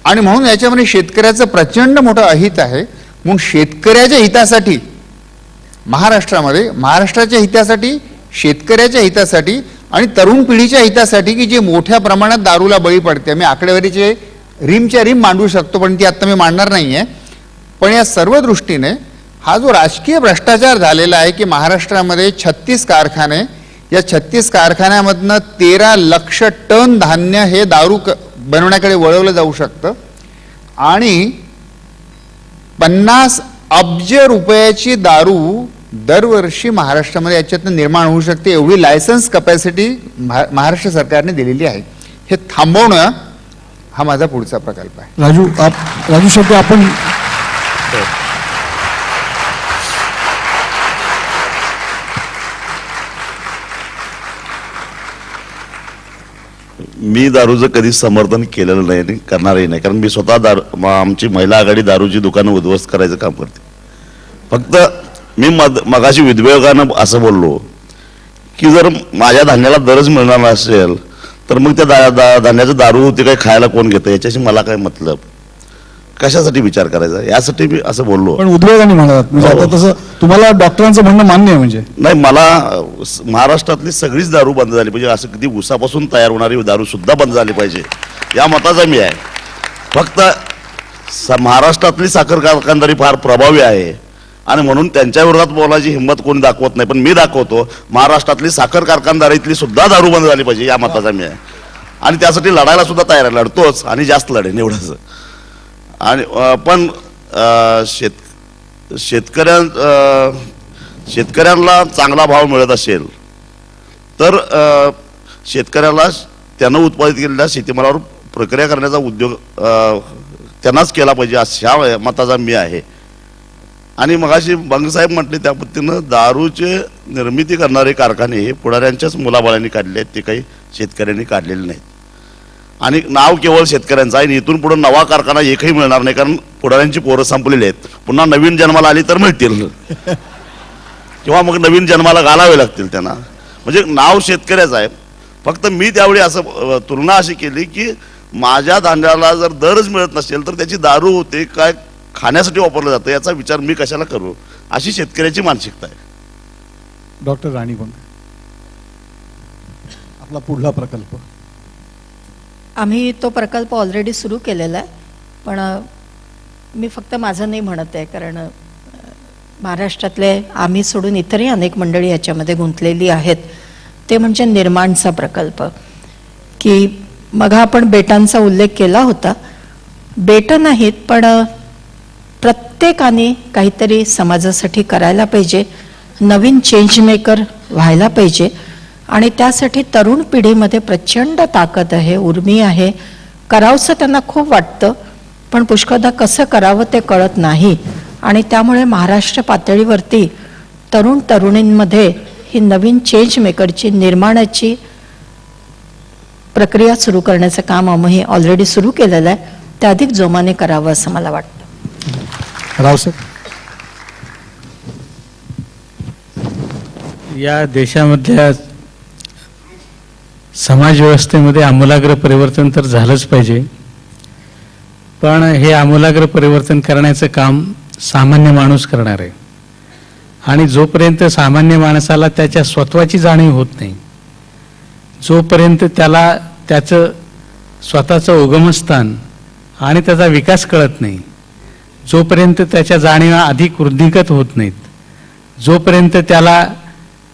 आणि म्हणून याच्यामध्ये शेतकऱ्याचं प्रचंड मोठं अहित आहे. म्हणून शेतकऱ्याच्या हितासाठी महाराष्ट्राच्या हितासाठी, शेतकऱ्याच्या हितासाठी आणि तरुण पिढीच्या हितासाठी की जे मोठ्या प्रमाणात दारूला बळी पडते, मी आकडेवारीचे रिमच्या रिम मांडू शकतो पण ती आता मी मांडणार नाही आहे. पण या सर्व दृष्टीने हा जो राजकीय भ्रष्टाचार झालेला आहे की महाराष्ट्रामध्ये 36 कारखाने, या 36 कारखान्यामधनं 13 लक्ष टन धान्य हे दारू बनवण्याकडे वळवलं जाऊ शकतं आणि 50 अब्ज रुपयाची दारू दरवर्षी महाराष्ट्रामध्ये याच्यातनं निर्माण होऊ शकते, एवढी लायसन्स कपॅसिटी महाराष्ट्र सरकारने दिलेली आहे. हे थांबवणं हा माझा पुढचा प्रकल्प आहे. राजू शेट्टी, आपण मी दारूचं कधी समर्थन केलेलं नाही आणि करणारही नाही, कारण मी स्वतः आमची महिला आघाडी दारूची दुकानं उद्ध्वस्त करायचं काम करते. फक्त मी मगाशी विधवेगानं असं बोललो की जर माझ्या धान्याला दरच मिळणार नसेल तर मग त्या धान्याचं दारू ते काही खायला कोण घेतं, याच्याशी मला काय मतलब, कशासाठी विचार करायचा, यासाठी मी असं बोललो. पण उद्वेगाने म्हणालात, म्हणजे आता तसं तुम्हाला डॉक्टरांचं म्हणणं मान्य आहे? म्हणजे नाही, मला महाराष्ट्रातली सगळीच दारू बंद झाली पाहिजे, असं कधी ऊसापासून तयार होणारी दारू सुद्धा बंद झाली पाहिजे या मताचा मी आहे. फक्त महाराष्ट्रातली साखर कारखानदारी फार प्रभावी आहे आणि म्हणून त्यांच्या विरोधात बोलायची हिंमत कोणी दाखवत नाही, पण मी दाखवतो. महाराष्ट्रातली साखर कारखानदारीतली सुद्धा दारू बंद झाली पाहिजे या मताचा मी आहे आणि त्यासाठी लढायला सुद्धा तयार आहे, लढतोच आणि जास्त लढेन एवढंच. आणि पण शेतकऱ्यांना चांगला भाव मिळत असेल तर शेतकऱ्याला त्यानं उत्पादित केलेल्या शेतीमालावर प्रक्रिया करण्याचा उद्योग त्यांनाच केला पाहिजे अशा मताचा मी आहे. आणि मगाशी बंगसाहेब म्हटले त्या पद्धतीनं दारूचे निर्मिती करणारे कारखाने हे पुढाऱ्यांच्याच मुलाबाळांनी काढले आहेत, ते काही शेतकऱ्यांनी काढलेले नाहीत. आणि नाव केवळ शेतकऱ्यांचं आहे. इथून पुढे नवा कारखाना एकही मिळणार नाही, कारण पुढाऱ्यांची पोरं संपलेली आहेत. पुन्हा नवीन जन्माला आली तर मिळतील किंवा मग नवीन जन्माला घालावे लागतील त्यांना. म्हणजे नाव शेतकऱ्याचं आहे. फक्त मी त्यावेळी असं तुलना अशी केली की माझ्या धान्याला जर दरच मिळत नसेल तर त्याची दारू होते काय खाण्यासाठी वापरलं जातं, याचा विचार मी कशाला करू, अशी शेतकऱ्याची मानसिकता आहे. डॉक्टर राणी बंग, आपला पुढला प्रकल्प. आम्ही तो प्रकल्प ऑलरेडी सुरू केलेला आहे, पण मी फक्त माझं नाही म्हणत आहे, कारण महाराष्ट्रातले आम्ही सोडून इतरही अनेक मंडळी याच्यामध्ये गुंतलेली आहेत. ते म्हणजे निर्माणचा प्रकल्प. की मग आपण बेटांचा उल्लेख केला होता. बेटं नाहीत, पण प्रत्येकाने काहीतरी समाजासाठी करायला पाहिजे, नवीन चेंज मेकर व्हायला पाहिजे. आणि त्यासाठी तरुण पिढीमध्ये प्रचंड ताकद आहे, उर्मी आहे. करावंसं त्यांना खूप वाटतं, पण पुष्कळदा कसं करावं ते कळत नाही. आणि त्यामुळे महाराष्ट्र पातळीवरती तरुणींमध्ये ही नवीन चेंज मेकरची निर्माणाची प्रक्रिया सुरू करण्याचं काम आम्ही ऑलरेडी सुरू केलेलं आहे. ते अधिक जोमाने करावं असं मला वाटतं. रावसाहेब, या देशामधल्या समाज व्यवस्थेमध्ये आमूलाग्र परिवर्तन तर झालंच पाहिजे, पण हे आमूलाग्र परिवर्तन करण्याचं काम सामान्य माणूस करणार आहे. आणि जोपर्यंत सामान्य माणसाला त्याच्या स्वत्वाची जाणीव होत नाही, जोपर्यंत त्याला त्याचं स्वतःचं उगमस्थान आणि त्याचा विकास कळत नाही, जोपर्यंत त्याच्या जाणीवा अधिक वृद्धिगत होत नाहीत, जोपर्यंत त्याला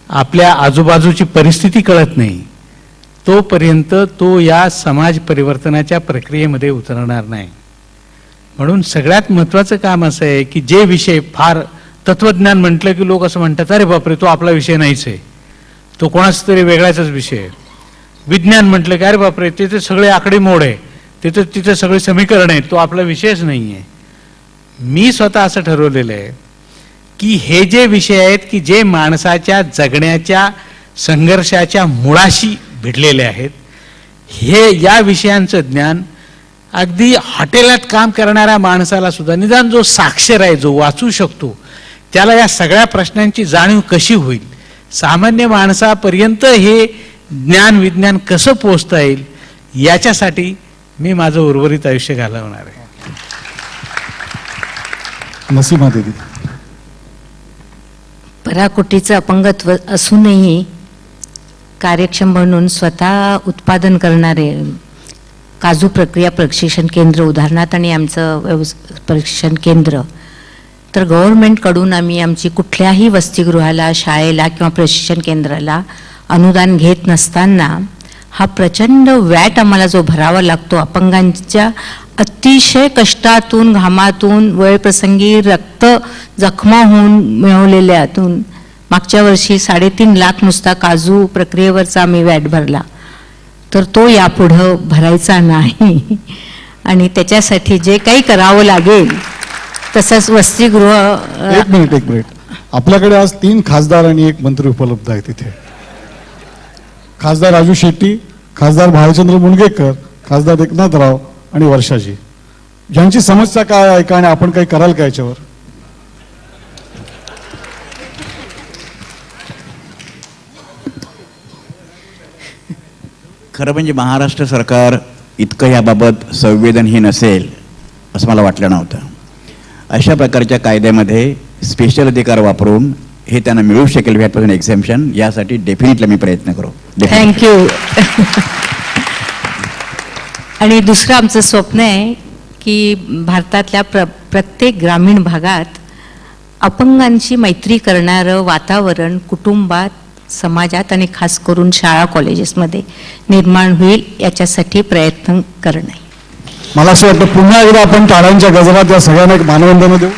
आपल्या आजूबाजूची परिस्थिती कळत नाही, तोपर्यंत तो या समाज परिवर्तनाच्या प्रक्रियेमध्ये उतरणार नाही. म्हणून सगळ्यात महत्त्वाचं काम असं आहे की जे विषय फार तत्वज्ञान म्हटलं की लोक असं म्हणतात, अरे बापरे तो आपला विषय नाहीच आहे, तो कोणाचा तरी वेगळाच विषय आहे. विज्ञान म्हटलं की अरे बापरे तिथे सगळे आकडेमोड आहे, तिथे सगळे समीकरण आहे, तो आपला विषयच नाही आहे. मी स्वतः असं ठरवलेलं आहे की हे जे विषय आहेत की जे माणसाच्या जगण्याच्या संघर्षाच्या मुळाशी भिडलेले आहेत, हे या विषयांचं ज्ञान अगदी हॉटेलात काम करणाऱ्या माणसाला सुद्धा, निदान जो साक्षर आहे, जो वाचू शकतो, त्याला या सगळ्या प्रश्नांची जाणीव कशी होईल, सामान्य माणसापर्यंत हे ज्ञान विज्ञान कसं पोचता येईल, याच्यासाठी मी माझं उर्वरित आयुष्य घालवणार आहे. नसीमा देवी. पराकोटीचं अपंगत्व असूनही कार्यक्षम म्हणून स्वतः उत्पादन करणारे काजू प्रक्रिया प्रशिक्षण केंद्र उदाहरणार्थ आणि आमचं प्रशिक्षण केंद्र, तर गव्हर्नमेंटकडून आम्ही आमची कुठल्याही वसतिगृहाला, शाळेला किंवा प्रशिक्षण केंद्राला अनुदान घेत नसताना हा प्रचंड वॅट आम्हाला जो भरावा लागतो, अपंगांच्या अतिशय कष्टातून, घामातून, वेळप्रसंगी रक्त जखमा होऊन मिळवलेल्यातून मागच्या वर्षी 3.5 लाख नुसता काजू प्रक्रियेवरचा आम्ही वॅट भरला, तर तो यापुढं भरायचा नाही. आणि त्याच्यासाठी जे काही करावं लागेल तसंच वसतिगृह. एक मिनिट. आपल्याकडे आज 3 खासदार आणि 1 मंत्री उपलब्ध आहेत इथे. खासदार राजू शेट्टी, खासदार भालचंद्र मुणगेकर, खासदार एकनाथराव आणि वर्षाजी. यांची समस्या काय आहे का आणि आपण काही कराल का याच्यावर? खरं म्हणजे महाराष्ट्र सरकार इतकं याबाबत संवेदनहीन असेल असं मला वाटलं नव्हतं. अशा प्रकारच्या कायद्यामध्ये स्पेशल अधिकार वापरून हे त्यांना मिळू शकेल व्हॅटपासून एक्झेम्पशन, यासाठी डेफिनेटली मी प्रयत्न करू. थँक्यू. आणि दुसरं आमचं स्वप्न आहे की भारतातल्या प्रत्येक ग्रामीण भागात अपंगांची मैत्री करणारं वातावरण कुटुंबात, समाजात आणि खास करून शाळा कॉलेजेसमध्ये निर्माण होईल, याच्यासाठी प्रयत्न करणे. मला असं वाटतं पुन्हा एकदा आपण टाळ्यांच्या गजरात या सगळ्यांना एक मानवंदना देऊ.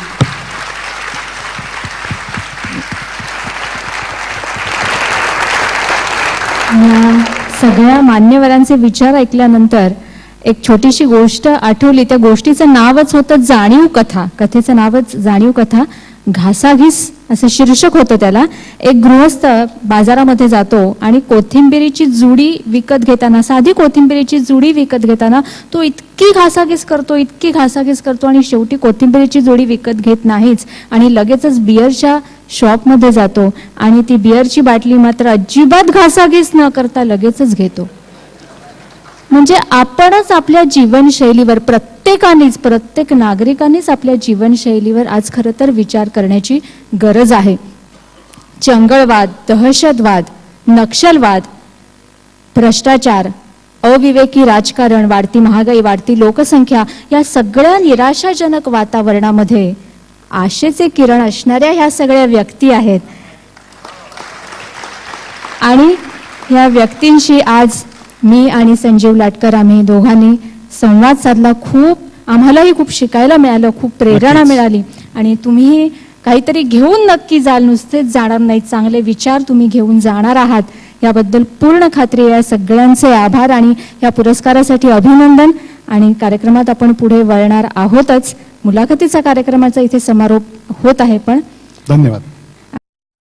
या सगळ्या मान्यवरांचे विचार ऐकल्यानंतर एक छोटीशी गोष्ट आठवली. त्या गोष्टीचं नावच होतं जाणीव कथा. कथेचं नावच जाणीव कथा. घासाघीस असं शीर्षक होतं त्याला. एक गृहस्थ बाजारामध्ये जातो आणि कोथिंबिरीची जुडी विकत घेताना, साधी कोथिंबिरीची जुडी विकत घेताना तो इतकी घासाघीस करतो आणि शेवटी कोथिंबिरीची जुडी विकत घेत नाहीच आणि लगेचच बिअरच्या शॉपमध्ये जातो आणि ती बिअरची बाटली मात्र अजिबात घासाघीस न करता लगेचच घेतो. म्हणजे आपणच आपल्या जीवनशैलीवर, प्रत्येक नागरिकानेच आपल्या जीवनशैलीवर आज खरं तर विचार करण्याची गरज आहे. चंगळवाद, दहशतवाद, नक्षलवाद, भ्रष्टाचार, अविवेकी राजकारण, वाढती महागाई, वाढती लोकसंख्या, या सगळ्या निराशाजनक वातावरणामध्ये आशेचे किरण असणाऱ्या ह्या सगळ्या व्यक्ती आहेत. आणि ह्या व्यक्तींशी आज मी आणि संजीव लाटकर आम्ही दोघांनी संवाद साधला. आम्हालाही खूप शिकायला मिळालं, खूप प्रेरणा मिळाली. आणि तुम्ही काहीतरी घेऊन नक्की जाल, नुसतेच जाणार नाही, चांगले विचार तुम्ही घेऊन जाणार आहात, याबद्दल पूर्ण खात्री आहे. सगळ्यांचे आभार आणि या पुरस्कारासाठी अभिनंदन. आणि कार्यक्रमात आपण पुढे वळणार आहोतच. मुलाखतीचा कार्यक्रमाचा इथे समारोप होत आहे, पण धन्यवाद.